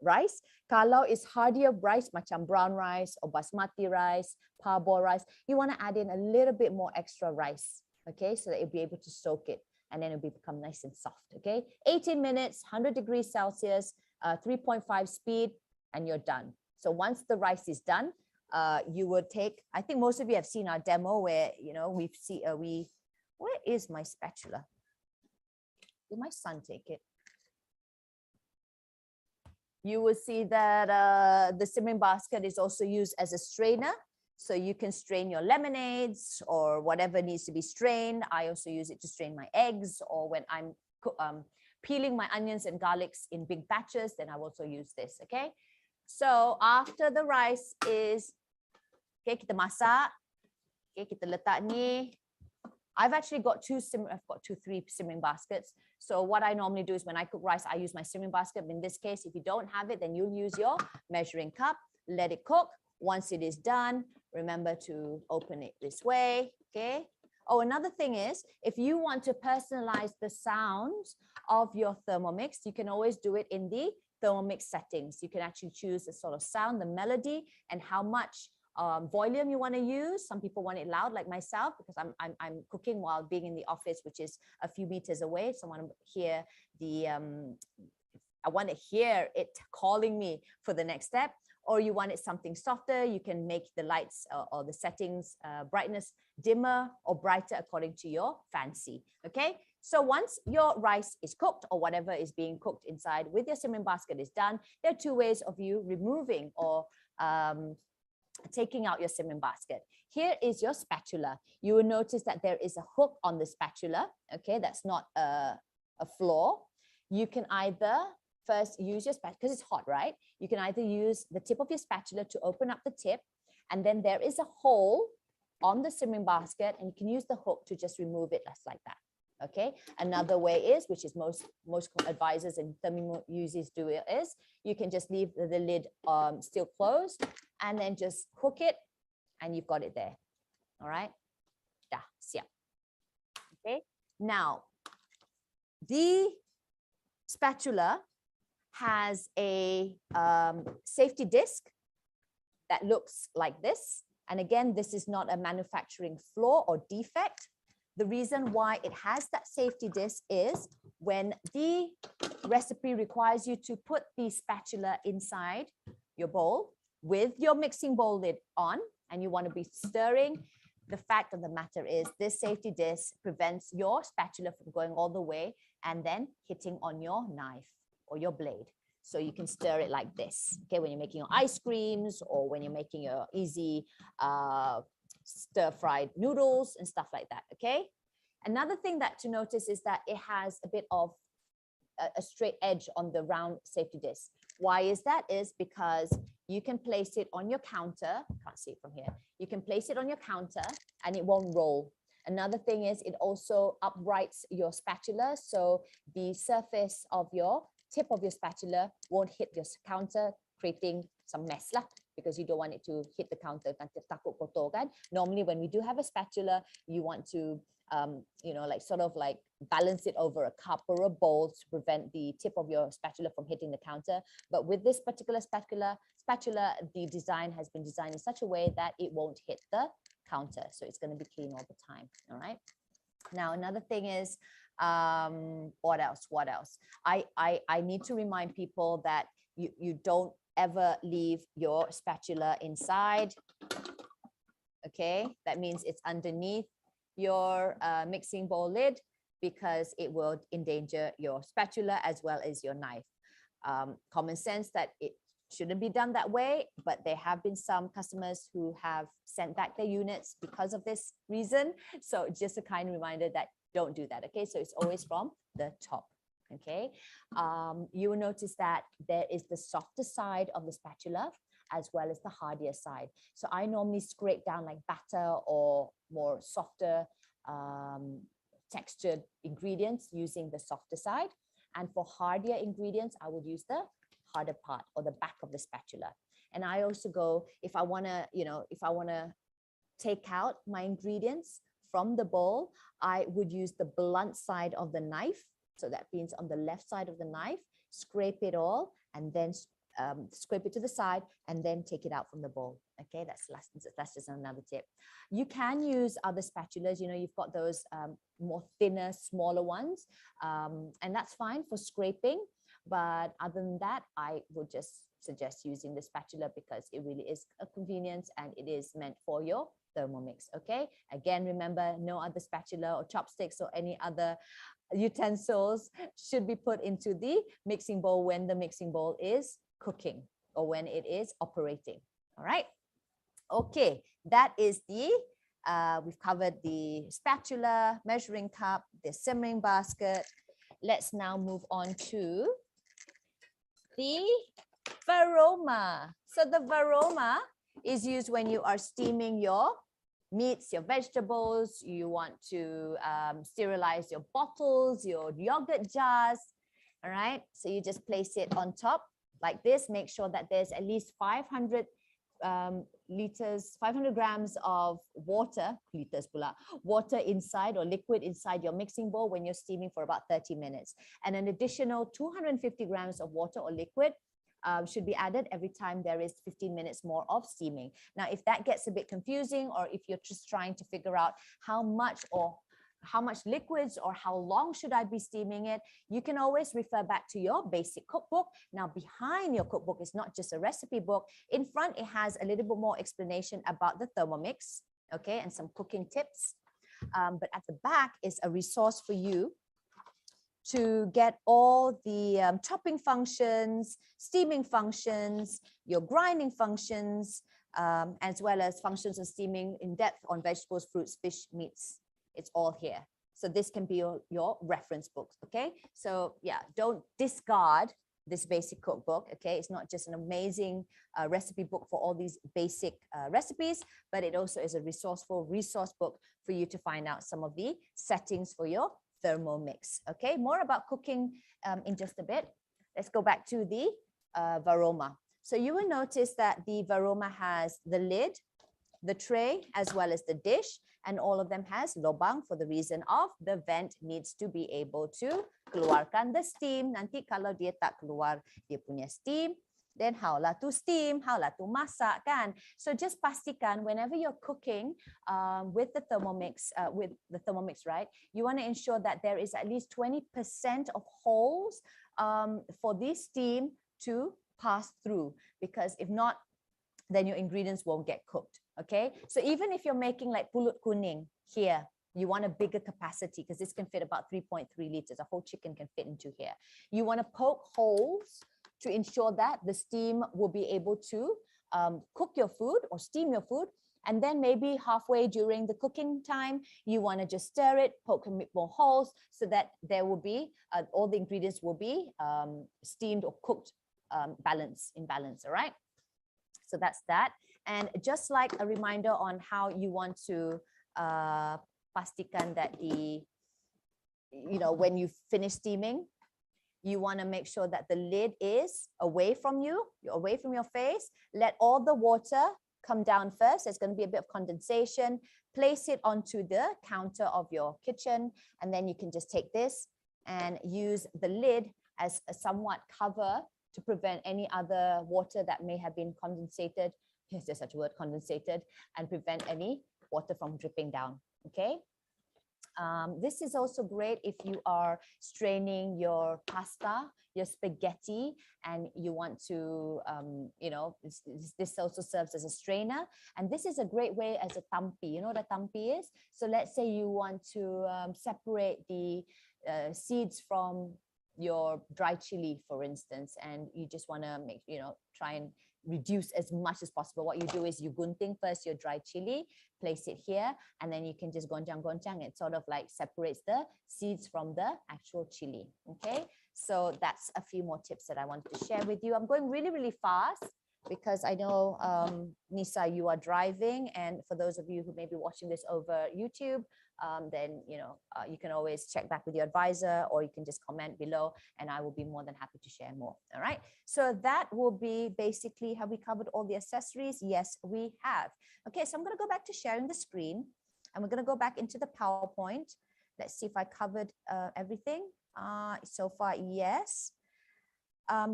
rice. Kalau it's hardier rice macam brown rice or basmati rice, parboil rice, you want to add in a little bit more extra rice, okay, so that you'll be able to soak it and then it'll become nice and soft. Okay, 18 minutes, 100 degrees Celsius, 3.5 speed, and you're done. So once the rice is done, you will take, I think most of you have seen our demo where, you know, where is my spatula? Did my son take it? You will see that the simmering basket is also used as a strainer. So you can strain your lemonades or whatever needs to be strained. I also use it to strain my eggs, or when I'm peeling my onions and garlics in big batches, then I will also use this, okay? So after the rice is, okay, kita masak, okay, kita letak ni. I've got three simmering baskets. So what I normally do is when I cook rice, I use my simmering basket. In this case, if you don't have it, then you'll use your measuring cup, let it cook. Once it is done, remember to open it this way, okay? Oh, another thing is, if you want to personalize the sounds of your Thermomix, you can always do it in the Thermomix settings. You can actually choose the sort of sound, the melody, and how much volume you want to use. Some people want it loud, like myself, because I'm cooking while being in the office, which is a few meters away. So I want to hear I want to hear it calling me for the next step. Or you want it something softer, you can make the lights or the settings brightness dimmer or brighter according to your fancy. Okay, so once your rice is cooked or whatever is being cooked inside with your simmering basket is done, there are two ways of you removing or taking out your simmering basket. Here is your spatula. You will notice that there is a hook on the spatula. Okay, that's not a floor. You can either first use your spatula, because it's hot, right? You can either use the tip of your spatula to open up the tip, and then there is a hole on the simmering basket, and you can use the hook to just remove it just like that. Okay, another way is, which is most advisors and Thermie users do it, is you can just leave the lid still closed and then just hook it and you've got it there. All right, dah siap. Okay, now the spatula has a safety disc that looks like this. And again, this is not a manufacturing flaw or defect. The reason why it has that safety disc is when the recipe requires you to put the spatula inside your bowl with your mixing bowl lid on, and you want to be stirring, the fact of the matter is this safety disc prevents your spatula from going all the way and then hitting on your knife or your blade. So you can stir it like this, okay, when you're making your ice creams or when you're making your easy stir-fried noodles and stuff like that, okay? Another thing that to notice is that it has a bit of a straight edge on the round safety disc. Why is that? Is because you can place it on your counter. Can't see it from here. You can place it on your counter and it won't roll. Another thing is it also uprights your spatula, so the surface of your tip of your spatula won't hit your counter, creating some mess lah, because you don't want it to hit the counter. Takut kotor kan. Normally when we do have a spatula, you want to you know, like sort of like balance it over a cup or a bowl to prevent the tip of your spatula from hitting the counter. But with this particular spatula, the design has been designed in such a way that it won't hit the counter, so it's going to be clean all the time. All right, now another thing is what else I need to remind people that you don't ever leave your spatula inside. Okay, that means it's underneath your mixing bowl lid, because it will endanger your spatula as well as your knife. Common sense that it shouldn't be done that way, but there have been some customers who have sent back their units because of this reason. So just a kind reminder that don't do that. Okay, so it's always from the top. Okay, you will notice that there is the softer side of the spatula as well as the hardier side. So I normally scrape down like batter or more softer textured ingredients using the softer side. And for hardier ingredients, I would use the harder part or the back of the spatula. And I also go, if I want to, you know, if I want to take out my ingredients from the bowl, I would use the blunt side of the knife. So that means on the left side of the knife, scrape it all and then scrape it to the side and then take it out from the bowl. Okay, that's just another tip. You can use other spatulas. You know, you've got those more thinner, smaller ones, and that's fine for scraping. But other than that, I would just suggest using the spatula because it really is a convenience and it is meant for your Thermomix. Okay, again, remember, no other spatula or chopsticks or any other utensils should be put into the mixing bowl when the mixing bowl is cooking or when it is operating. All right. Okay, that is the we've covered the spatula, measuring cup, the simmering basket. Let's now move on to the varoma. So the varoma is used when you are steaming your meats, your vegetables. You want to sterilize your bottles, your yogurt jars. All right, so you just place it on top like this. Make sure that there's at least 500 liters, 500 grams of water, water inside or liquid inside your mixing bowl when you're steaming for about 30 minutes. And an additional 250 grams of water or liquid should be added every time there is 15 minutes more of steaming. Now, if that gets a bit confusing, or if you're just trying to figure out how much liquids or how long should I be steaming it, you can always refer back to your basic cookbook. Now, behind your cookbook is not just a recipe book. In front, it has a little bit more explanation about the Thermomix, okay, and some cooking tips. But at the back is a resource for you to get all the chopping functions, steaming functions, your grinding functions, as well as functions of steaming in depth on vegetables, fruits, fish, meats. It's all here. So this can be your reference books, okay? So yeah, don't discard this basic cookbook, okay? It's not just an amazing recipe book for all these basic recipes, but it also is a resourceful resource book for you to find out some of the settings for your Thermomix, okay? More about cooking in just a bit. Let's go back to the varoma. So you will notice that the varoma has the lid, the tray, as well as the dish, and all of them has lobang for the reason of the vent needs to be able to keluarkan the steam. Nanti kalau dia tak keluar dia punya steam, then how lah to steam, how lah to masak kan? So just pastikan whenever you're cooking with the Thermomix, right? You want to ensure that there is at least 20% of holes for this steam to pass through, because if not, then your ingredients won't get cooked. Okay, so even if you're making like pulut kuning here, you want a bigger capacity because this can fit about 3.3 liters. A whole chicken can fit into here. You want to poke holes to ensure that the steam will be able to cook your food or steam your food. And then maybe halfway during the cooking time, you want to just stir it, poke a bit more holes so that there will be, all the ingredients will be steamed or cooked in balance, all right? So that's that. And just like a reminder on how you want to pastikan that when you finish steaming, you want to make sure that the lid is away from you, away from your face. Let all the water come down first. There's going to be a bit of condensation. Place it onto the counter of your kitchen. And then you can just take this and use the lid as a somewhat cover to prevent any other water that may have been condensated. Is there such a word, condensated, and prevent any water from dripping down, okay? This is also great if you are straining your pasta, your spaghetti, and you want to, this also serves as a strainer. And this is a great way as a tampi. You know what a tampi is? So let's say you want to separate the seeds from your dry chili, for instance, and you just want to make, try and reduce as much as possible. What you do is you gunting first your dry chili, place it here, and then you can just goncang. It sort of like separates the seeds from the actual chili. Okay, so that's a few more tips that I wanted to share with you. I'm going really, really fast because I know, Nisa, you are driving, and for those of you who may be watching this over YouTube, then you can always check back with your advisor, or you can just comment below and I will be more than happy to share more. All right, so that will be basically, have we covered all the accessories? Yes, we have. Okay, so I'm going to go back to sharing the screen. And we're going to go back into the PowerPoint. Let's see if I covered everything. So far, yes.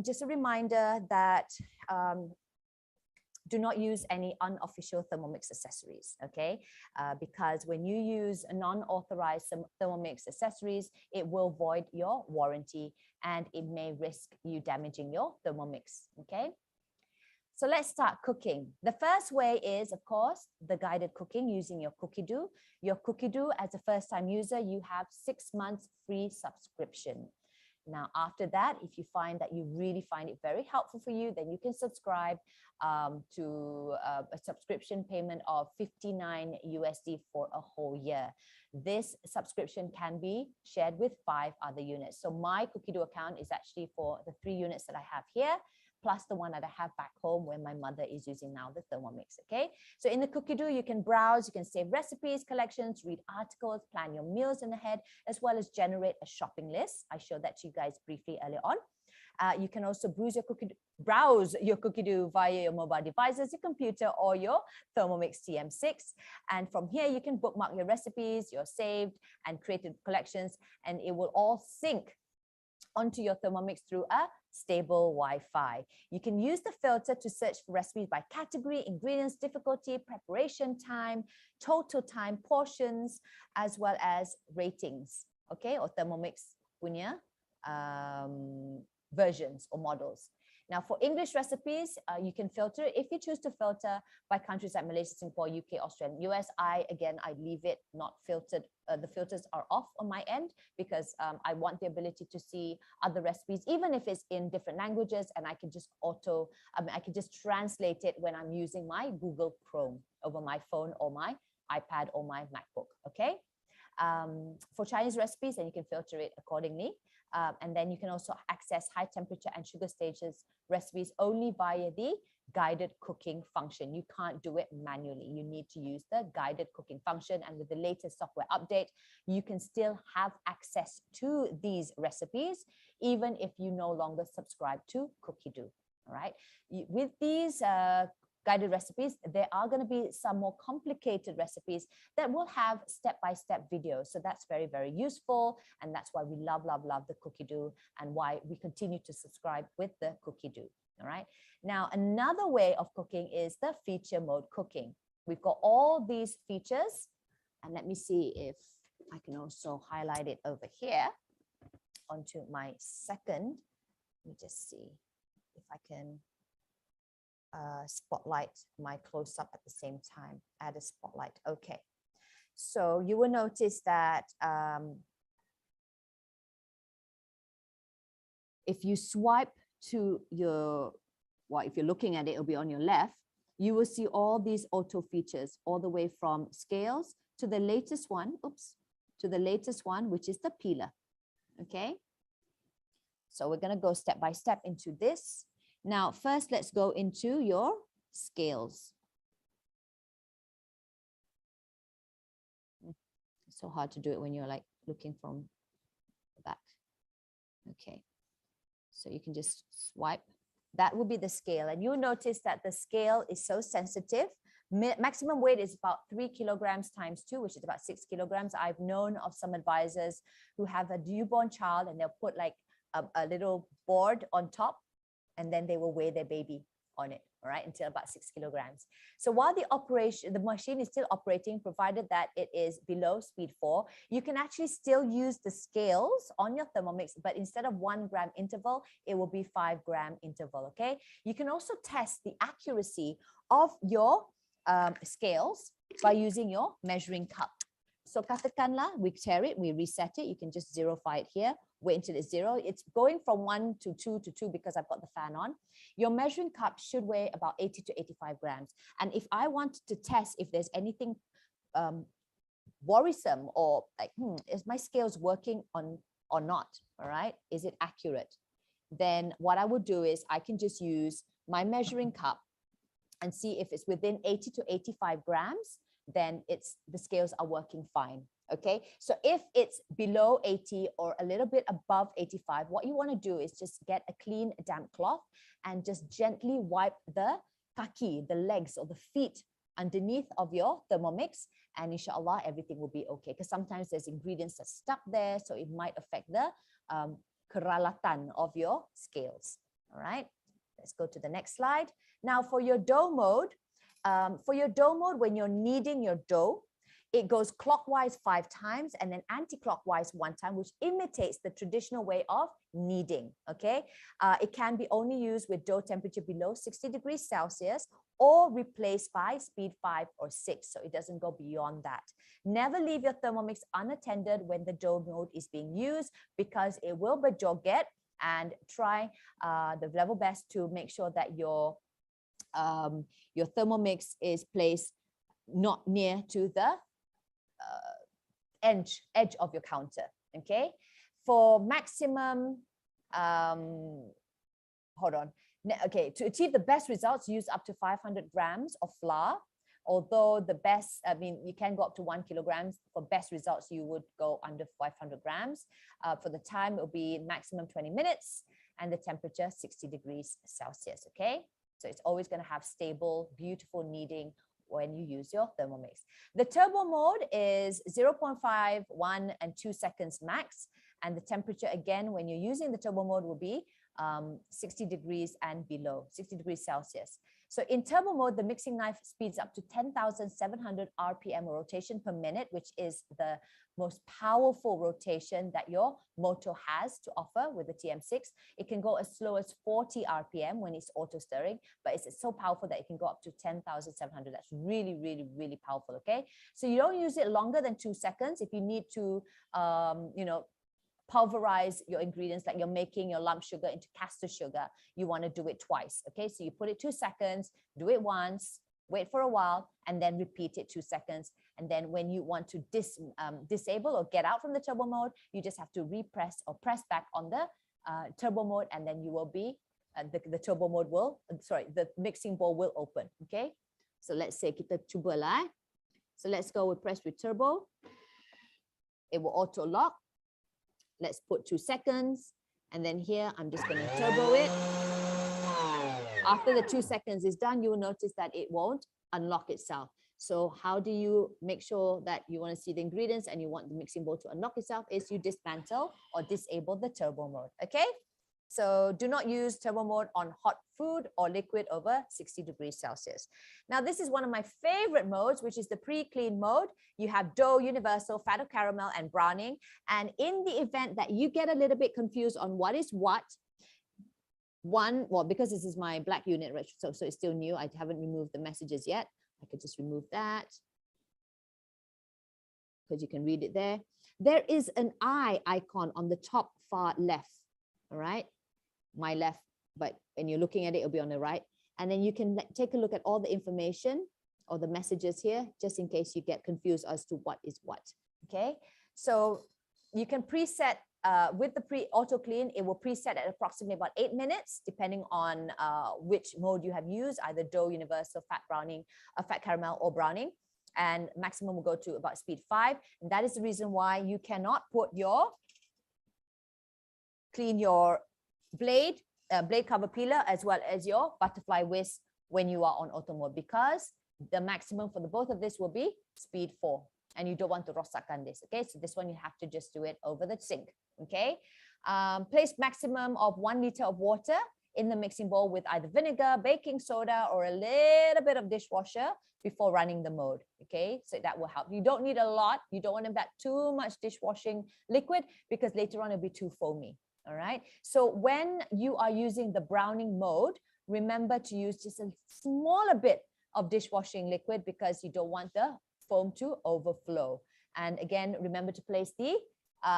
Just a reminder that do not use any unofficial Thermomix accessories, okay? Because when you use non-authorized Thermomix accessories, it will void your warranty and it may risk you damaging your Thermomix, okay? So let's start cooking. The first way is, of course, the guided cooking using your cookie do. Your cookie do, as a first-time user, you have 6 months free subscription. Now, after that, if you find that you really find it very helpful for you, then you can subscribe to a subscription payment of 59 USD for a whole year. This subscription can be shared with 5 other units. So my cookie do account is actually for the 3 units that I have here, plus the one that I have back home where my mother is using now, the Thermomix, okay? So in the cookie do, you can browse, you can save recipes, collections, read articles, plan your meals in ahead, as well as generate a shopping list. I showed that to you guys briefly earlier on. You can also browse your cookie do via your mobile devices, your computer, or your Thermomix TM6. And from here, you can bookmark your recipes, your saved and created collections, and it will all sync onto your Thermomix through a stable Wi-Fi. You can use the filter to search for recipes by category, ingredients, difficulty, preparation time, total time, portions, as well as ratings, okay, or Thermomix punya versions or models. Now, for English recipes, you can filter if you choose to filter by countries like Malaysia, Singapore, UK, Australia, US. I leave it not filtered. The filters are off on my end because I want the ability to see other recipes, even if it's in different languages, and I can just I can just translate it when I'm using my Google Chrome over my phone or my iPad or my MacBook, okay? For Chinese recipes, then you can filter it accordingly. And then you can also access high temperature and sugar stages recipes only via the guided cooking function. You can't do it manually. You need to use the guided cooking function. And with the latest software update, you can still have access to these recipes, even if you no longer subscribe to Cookie Do. All right. With these guided recipes, there are going to be some more complicated recipes that will have step-by-step videos. So that's very, very useful. And that's why we love the Cookie Do and why we continue to subscribe with the Cookie Do. All right. Now, another way of cooking is the feature mode cooking. We've got all these features. And let me see if I can also highlight it over here onto my second. Let me just see if I can spotlight my close-up at the same time, add a spotlight. Okay, so you will notice that if you swipe to your, well, if you're looking at it, it'll be on your left, you will see all these auto features all the way from scales to the latest one, to the latest one, which is the peeler, okay? So we're gonna go step by step into this. Now, first, let's go into your scales. It's so hard to do it when you're like looking from the back. Okay, so you can just swipe. That will be the scale. And you'll notice that the scale is so sensitive. Maximum weight is about 3 kilograms times 2, which is about 6 kilograms. I've known of some advisors who have a newborn child and they'll put like a little board on top, and then they will weigh their baby on it, all right, until about 6 kilograms. So while the machine is still operating, provided that it is below speed 4, you can actually still use the scales on your Thermomix, but instead of 1 gram interval, it will be 5 gram interval, okay? You can also test the accuracy of your scales by using your measuring cup. So katakanlah, we tear it, we reset it, you can just zerify it here, wait until it's 0. It's going from 1 to 2 to 2 because I've got the fan on. Your measuring cup should weigh about 80 to 85 grams. And if I want to test if there's anything worrisome or like, is my scales working on or not, all right? Is it accurate? Then what I would do is I can just use my measuring cup and see if it's within 80 to 85 grams, then the scales are working fine. Okay, so if it's below 80 or a little bit above 85, what you want to do is just get a clean damp cloth and just gently wipe the kaki, the legs or the feet underneath of your Thermomix, and inshallah everything will be okay, because sometimes there's ingredients that stuck there, so it might affect the keralatan of your scales. All right, let's go to the next slide. Now for your dough mode, when you're kneading your dough, it goes clockwise 5 times and then anti-clockwise 1 time, which imitates the traditional way of kneading, okay? It can be only used with dough temperature below 60 degrees Celsius or replaced by speed 5 or 6, so it doesn't go beyond that. Never leave your Thermomix unattended when the dough mode is being used, because it will berjoget, and try the level best to make sure that your Thermomix is placed not near to the edge of your counter, okay? For maximum, hold on. Okay, to achieve the best results, use up to 500 grams of flour. Although the best, I mean, you can go up to 1 kilogram. For best results, you would go under 500 grams. For the time, it will be maximum 20 minutes, and the temperature 60 degrees Celsius, okay? So it's always going to have stable, beautiful kneading when you use your Thermomix. The turbo mode is 0.5, 1, and 2 seconds max. And the temperature, again, when you're using the turbo mode, will be 60 degrees and below, 60 degrees Celsius. So in turbo mode, the mixing knife speeds up to 10,700 RPM rotation per minute, which is the most powerful rotation that your motor has to offer with the TM6. It can go as slow as 40 RPM when it's auto stirring, but it's so powerful that it can go up to 10,700. That's really, really, really powerful, okay? So you don't use it longer than 2 seconds. If you need to, you know, pulverize your ingredients, like you're making your lump sugar into caster sugar, you want to do it twice, okay? So you put it 2 seconds, do it once, wait for a while, and then repeat it 2 seconds. And then when you want to disable or get out from the turbo mode, you just have to repress or press back on the turbo mode, and then you will be, the turbo mode will, the mixing bowl will open, okay? So let's say kita cuba lah. So let's go with press with turbo. It will auto lock. Let's put 2 seconds, and then here I'm just going to turbo it. After the 2 seconds is done, you will notice that it won't unlock itself. So how do you make sure that you want to see the ingredients and you want the mixing bowl to unlock itself? Is you dismantle or disable the turbo mode, okay? So do not use turbo mode on hot food or liquid over 60 degrees Celsius. Now, this is one of my favorite modes, which is the pre-clean mode. You have dough, universal, fat or caramel, and browning. And in the event that you get a little bit confused on what is what, well, because this is my black unit, right? So it's still new. I haven't removed the messages yet. I could just remove that because you can read it there. There is an eye icon on the top far left, all right? My left, but when you're looking at it, it'll be on the right. And then you can take a look at all the information or the messages here, just in case you get confused as to what is what, okay? So you can preset, with the pre-auto clean, it will preset at approximately about 8 minutes, depending on which mode you have used, either dough, universal, fat browning, fat caramel, or browning. And maximum will go to about speed 5. And that is the reason why you cannot put clean your blade cover peeler as well as your butterfly whisk when you are on auto mode, because the maximum for the both of this will be speed 4, and you don't want to rosakkan this, okay? So this one you have to just do it over the sink, okay? Place maximum of 1 liter of water in the mixing bowl with either vinegar, baking soda, or a little bit of dishwasher before running the mode, okay? So that will help. You don't need a lot. You don't want to add too much dishwashing liquid, because later on it'll be too foamy. All right. So when you are using the browning mode, remember to use just a smaller bit of dishwashing liquid, because you don't want the foam to overflow. And again, remember to place the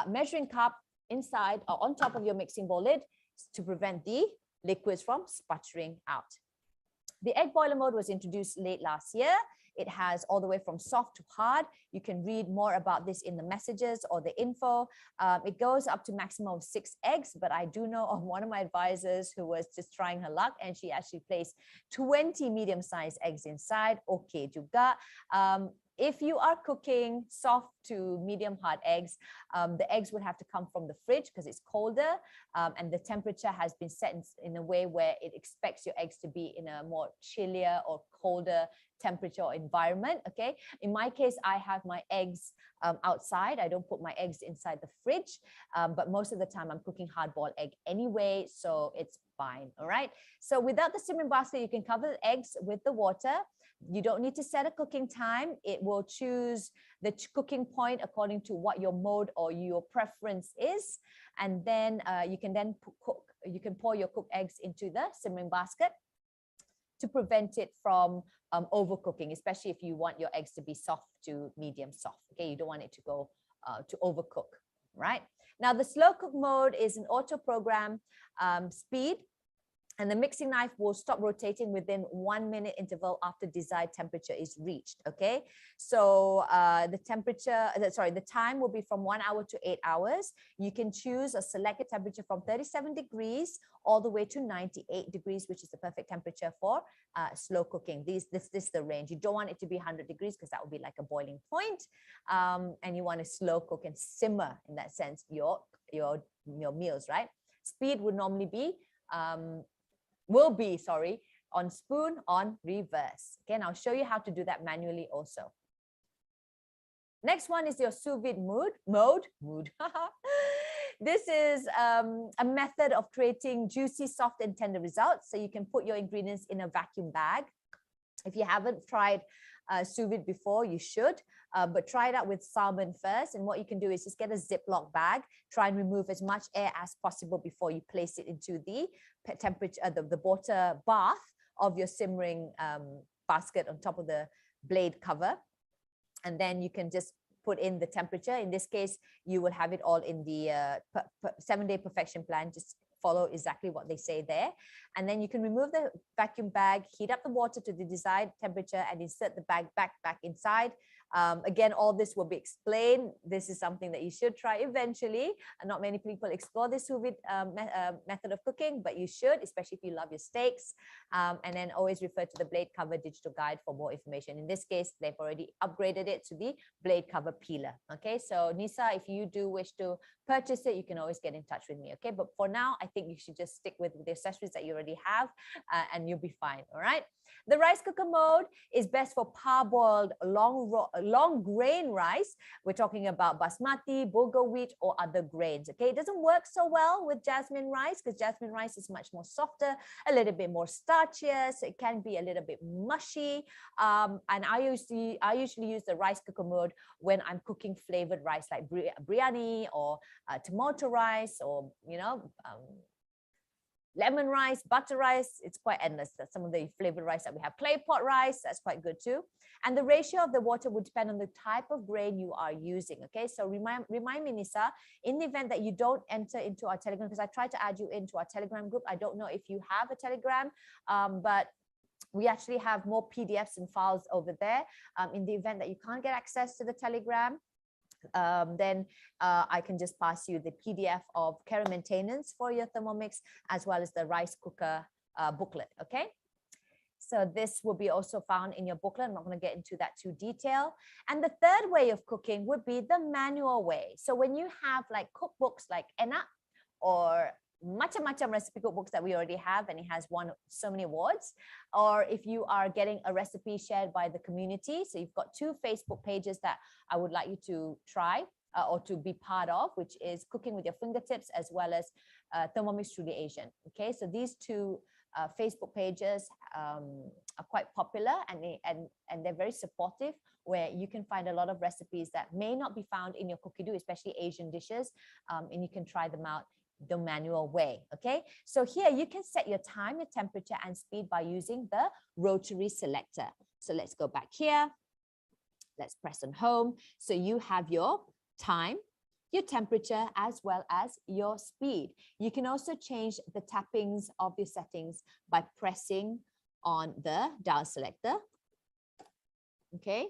measuring cup inside or on top of your mixing bowl lid to prevent the liquids from sputtering out. The egg boiler mode was introduced late last year. It has all the way from soft to hard. You can read more about this in the messages or the info. It goes up to maximum of 6 eggs, but I do know of one of my advisors who was just trying her luck, and she actually placed 20 medium-sized eggs inside. Okay, juga. If you are cooking soft to medium hard eggs, the eggs would have to come from the fridge because it's colder, and the temperature has been set in a way where it expects your eggs to be in a more chillier or colder temperature or environment. Okay, in my case, I have my eggs outside. I don't put my eggs inside the fridge, but most of the time I'm cooking hard-boiled egg anyway, so it's fine. All right, so without the simmering basket, you can cover the eggs with the water. You don't need to set a cooking time. It will choose the cooking point according to what your mode or your preference is, and then you can pour your cooked eggs into the simmering basket to prevent it from overcooking, especially if you want your eggs to be soft to medium soft. Okay, you don't want it to go to overcook, right? Now the slow cook mode is an auto program speed, and the mixing knife will stop rotating within 1 minute interval after desired temperature is reached. Okay, so the time will be from 1 hour to 8 hours. You can choose or select a temperature from 37 degrees all the way to 98 degrees, which is the perfect temperature for slow cooking. This is the range. You don't want it to be 100 degrees because that would be like a boiling point, and you want to slow cook and simmer, in that sense, your meals, right? Speed would normally be on spoon on reverse. Again, I'll show you how to do that manually also. Next one is your sous vide mode. This is a method of creating juicy, soft, and tender results. So you can put your ingredients in a vacuum bag. If you haven't tried sous vide before, you should, but try it out with salmon first. And what you can do is just get a Ziploc bag, try and remove as much air as possible before you place it into the temperature, the water bath of your simmering basket on top of the blade cover. And then you can just put in the temperature. In this case, you will have it all in the 7-day perfection plan. Just follow exactly what they say there. And then you can remove the vacuum bag, heat up the water to the desired temperature, and insert the bag back inside. Again, all this will be explained. This is something that you should try eventually. And not many people explore this sous vide method of cooking, but you should, especially if you love your steaks. And then always refer to the blade cover digital guide for more information. In this case, they've already upgraded it to the blade cover peeler. Okay, so Nisa, if you do wish to purchase it, you can always get in touch with me. Okay, but for now, I think you should just stick with the accessories that you already have, and you'll be fine. All right. The rice cooker mode is best for parboiled long grain rice. We're talking about basmati, bulgur wheat, or other grains. Okay, it doesn't work so well with jasmine rice because jasmine rice is much more softer, a little bit more starchier, so it can be a little bit mushy. And I usually use the rice cooker mode when I'm cooking flavored rice like biryani or tomato rice, or lemon rice, butter rice. It's quite endless. That's some of the flavored rice that we have. Clay pot rice, that's quite good too. And the ratio of the water would depend on the type of grain you are using. Okay, so remind me, Nisa, in the event that you don't enter into our Telegram, because I tried to add you into our Telegram group. I don't know if you have a Telegram, but we actually have more PDFs and files over there. In the event that you can't get access to the Telegram, then I can just pass you the PDF of care and maintenance for your Thermomix, as well as the rice cooker booklet. Okay, so this will be also found in your booklet. I'm not going to get into that too detail. And the third way of cooking would be the manual way. So when you have like cookbooks like Enak or macam-macam recipe cookbooks that we already have, and it has won so many awards, or if you are getting a recipe shared by the community, so you've got 2 Facebook pages that I would like you to try or to be part of, which is Cooking with Your Fingertips, as well as Thermomix Truly Asian. Okay, so these 2 Facebook pages are quite popular, and they're very supportive, where you can find a lot of recipes that may not be found in your cookie-doo, especially Asian dishes, and you can try them out the manual way. Okay, so here you can set your time, your temperature, and speed by using the rotary selector. So let's go back here. Let's press on home. So you have your time, your temperature, as well as your speed. You can also change the tappings of your settings by pressing on the dial selector. Okay,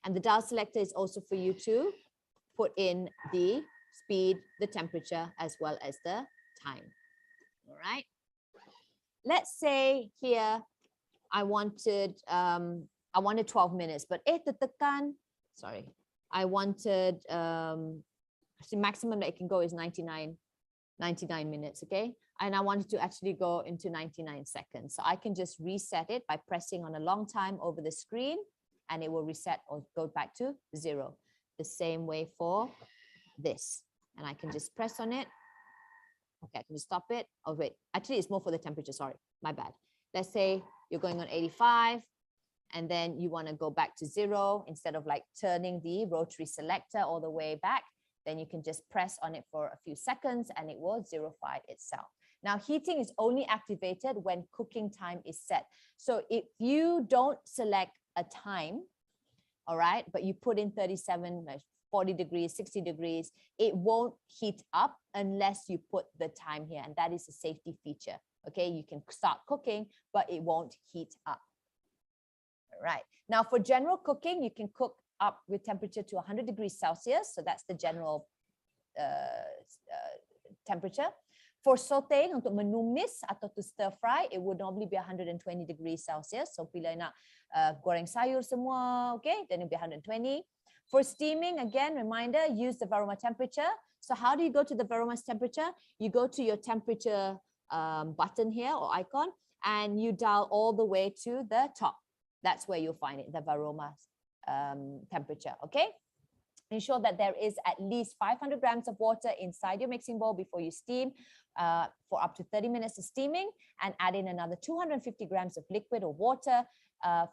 and the dial selector is also for you to put in the speed, the temperature, as well as the time. All right, let's say here I wanted 12 minutes, but I wanted the maximum that it can go is 99 99 minutes, okay? And I wanted to actually go into 99 seconds. So I can just reset it by pressing on a long time over the screen, and it will reset or go back to 0. The same way for this. And I can just press on it. Okay, I can just stop it. Oh, wait, actually it's more for the temperature, sorry, my bad. Let's say you're going on 85, and then you want to go back to 0 instead of like turning the rotary selector all the way back. Then you can just press on it for a few seconds and it will zerify itself. Now, heating is only activated when cooking time is set. So if you don't select a time, all right, but you put in 37, 40 degrees, 60 degrees, it won't heat up unless you put the time here. And that is a safety feature. Okay, you can start cooking, but it won't heat up. All right. Now, for general cooking, you can cook up with temperature to 100 degrees Celsius. So that's the general temperature. For sauteing, untuk menumis atau to stir fry, it would normally be 120 degrees Celsius. So bila nak goreng sayur semua, okay, then it'll be 120. For steaming, again, reminder, use the Varoma temperature. So how do you go to the Varoma temperature? You go to your temperature button here or icon, and you dial all the way to the top. That's where you'll find it, the Varoma temperature, okay? Ensure that there is at least 500 grams of water inside your mixing bowl before you steam for up to 30 minutes of steaming, and add in another 250 grams of liquid or water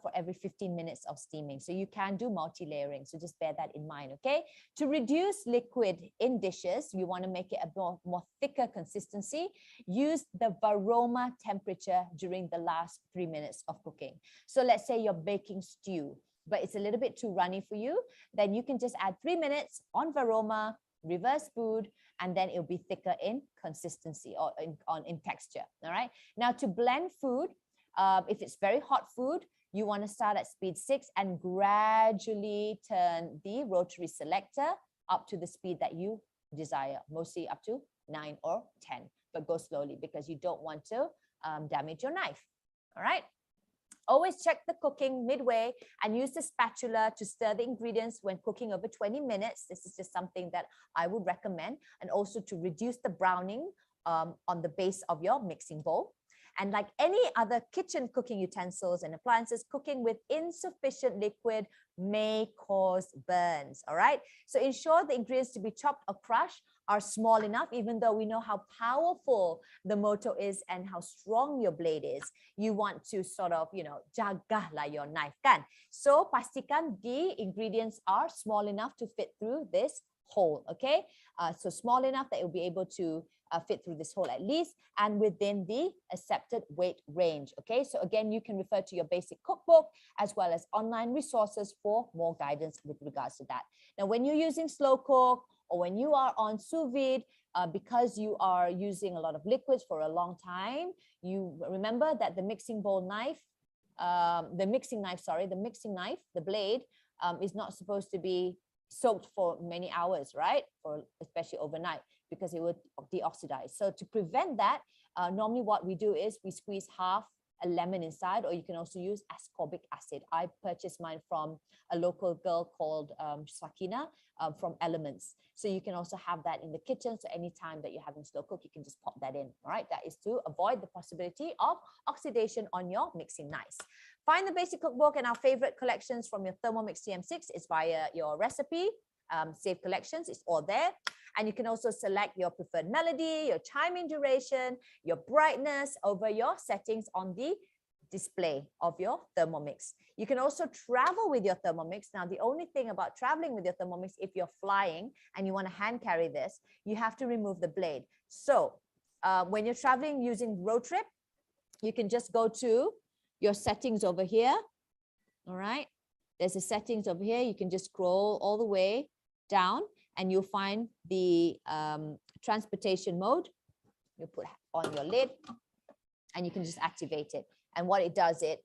for every 15 minutes of steaming. So you can do multi-layering. So just bear that in mind, okay? To reduce liquid in dishes, you want to make it a more thicker consistency. Use the Varoma temperature during the last 3 minutes of cooking. So let's say you're baking stew, but it's a little bit too runny for you, then you can just add 3 minutes on Varoma, reverse food, and then it'll be thicker in consistency or in texture. All right. Now to blend food, if it's very hot food, you want to start at speed 6 and gradually turn the rotary selector up to the speed that you desire, mostly up to 9 or 10, but go slowly because you don't want to damage your knife. All right. Always check the cooking midway and use the spatula to stir the ingredients when cooking over 20 minutes. This is just something that I would recommend, and also to reduce the browning on the base of your mixing bowl. And like any other kitchen cooking utensils and appliances, cooking with insufficient liquid may cause burns, all right? So ensure the ingredients to be chopped or crushed are small enough, even though we know how powerful the motor is and how strong your blade is. You want to sort of, you know, jagalah your knife, kan? So pastikan the ingredients are small enough to fit through this hole, okay? So small enough that it will be able to fit through this hole at least, and within the accepted weight range, okay? So again, you can refer to your basic cookbook as well as online resources for more guidance with regards to that. Now, when you're using slow cook or when you are on sous vide, because you are using a lot of liquids for a long time, you remember that the mixing bowl knife, the mixing knife, the blade is not supposed to be soaked for many hours, right? Or especially overnight, because it would deoxidize. So to prevent that, normally what we do is we squeeze half a lemon inside, or you can also use ascorbic acid. I purchased mine from a local girl called Sakina from Elements. So you can also have that in the kitchen. So anytime that you're having slow cook, you can just pop that in, all right? That is to avoid the possibility of oxidation on your mixing knives. Find the basic cookbook and our favorite collections from your Thermomix TM6 is via your recipe, save collections, it's all there. And you can also select your preferred melody, your timing duration, your brightness over your settings on the display of your Thermomix. You can also travel with your Thermomix. Now, the only thing about traveling with your Thermomix, if you're flying and you want to hand carry this, you have to remove the blade. So when you're traveling using road trip, you can just go to your settings over here. All right. There's the settings over here. You can just scroll all the way down and you'll find the transportation mode. You put on your lid and you can just activate it. And what it does, it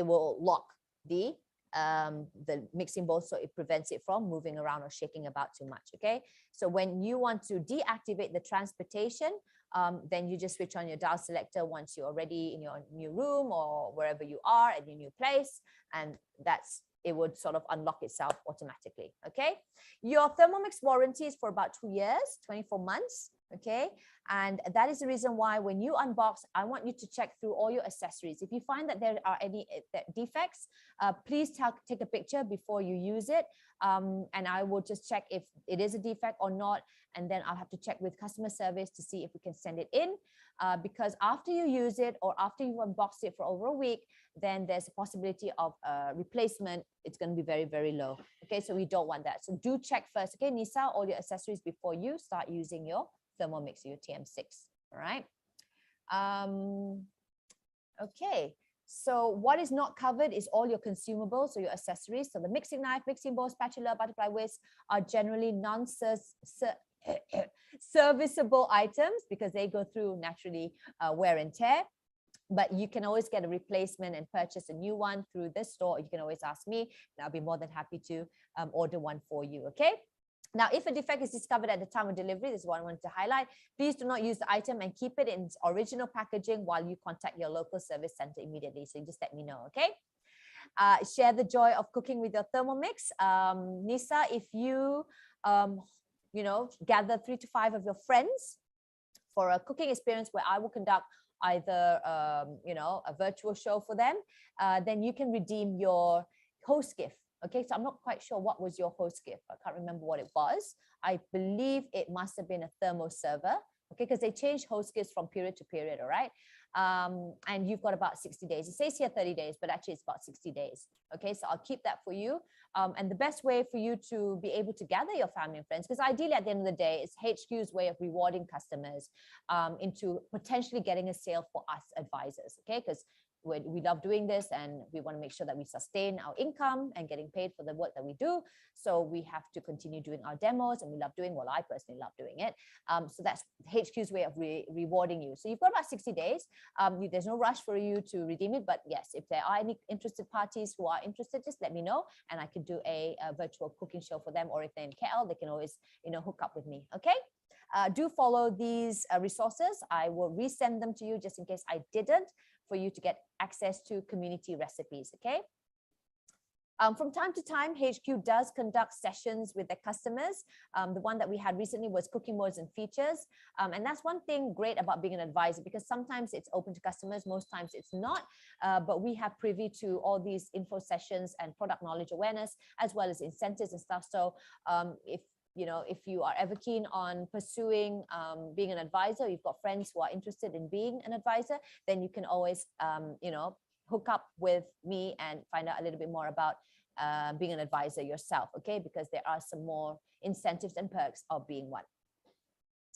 will lock the mixing bowl, so it prevents it from moving around or shaking about too much. Okay. So when you want to deactivate the transportation, then you just switch on your dial selector once you're already in your new room or wherever you are at your new place, and it would sort of unlock itself automatically. Okay. Your Thermomix warranty is for about 2 years, 24 months. Okay, and that is the reason why when you unbox, I want you to check through all your accessories. If you find that there are any defects, please take a picture before you use it, and I will just check if it is a defect or not, and then I'll have to check with customer service to see if we can send it in, because after you use it or after you've unboxed it for over a week, then there's a possibility of replacement. It's going to be very, very low. Okay, so we don't want that. So do check first. Okay, Nisa, all your accessories before you start using your Thermomix, your TM6. All right. Okay. So what is not covered is all your consumables, so your accessories. So the mixing knife, mixing bowl, spatula, butterfly whisk are generally non-serviceable items because they go through naturally wear and tear. But you can always get a replacement and purchase a new one through this store. You can always ask me, and I'll be more than happy to order one for you. Okay. Now, if a defect is discovered at the time of delivery, this is what I wanted to highlight. Please do not use the item and keep it in its original packaging while you contact your local service center immediately. So you just let me know, okay? Share the joy of cooking with your Thermomix. Nisa, if you, gather 3 to 5 of your friends for a cooking experience where I will conduct either, a virtual show for them, then you can redeem your host gift. Okay, so I'm not quite sure what was your host gift. I can't remember what it was. I believe it must have been a thermo server. Okay, because they change host gifts from period to period, all right? And you've got about 60 days. It says here 30 days, but actually it's about 60 days. Okay, so I'll keep that for you. And the best way for you to be able to gather your family and friends, because ideally at the end of the day, it's HQ's way of rewarding customers into potentially getting a sale for us advisors, okay? Because we love doing this and we want to make sure that we sustain our income and getting paid for the work that we do. So we have to continue doing our demos, and we love doing, well, I personally love doing it. So that's HQ's way of rewarding you. So you've got about 60 days. There's no rush for you to redeem it, but yes, if there are any interested parties who are interested, just let me know and I can do a virtual cooking show for them. Or if they're in KL, they can always, hook up with me. Okay. Do follow these resources. I will resend them to you just in case I didn't, for you to get access to community recipes, okay? From time to time, HQ does conduct sessions with their customers. The one that we had recently was cooking modes and features. And that's one thing great about being an advisor, because sometimes it's open to customers, most times it's not. But we have privy to all these info sessions and product knowledge awareness, as well as incentives and stuff. So if you are ever keen on pursuing being an advisor, you've got friends who are interested in being an advisor, then you can always, hook up with me and find out a little bit more about being an advisor yourself, okay? Because there are some more incentives and perks of being one.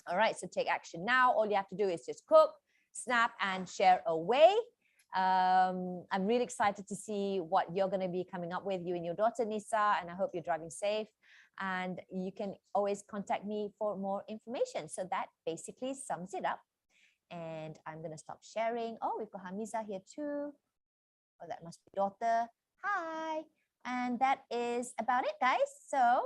All right, so take action now. All you have to do is just cook, snap, and share away. I'm really excited to see what you're going to be coming up with, you and your daughter, Nisa, and I hope you're driving safe. And you can always contact me for more information. So that basically sums it up. And I'm going to stop sharing. Oh, we've got Hamiza here too. Oh, that must be daughter. Hi. And that is about it, guys. So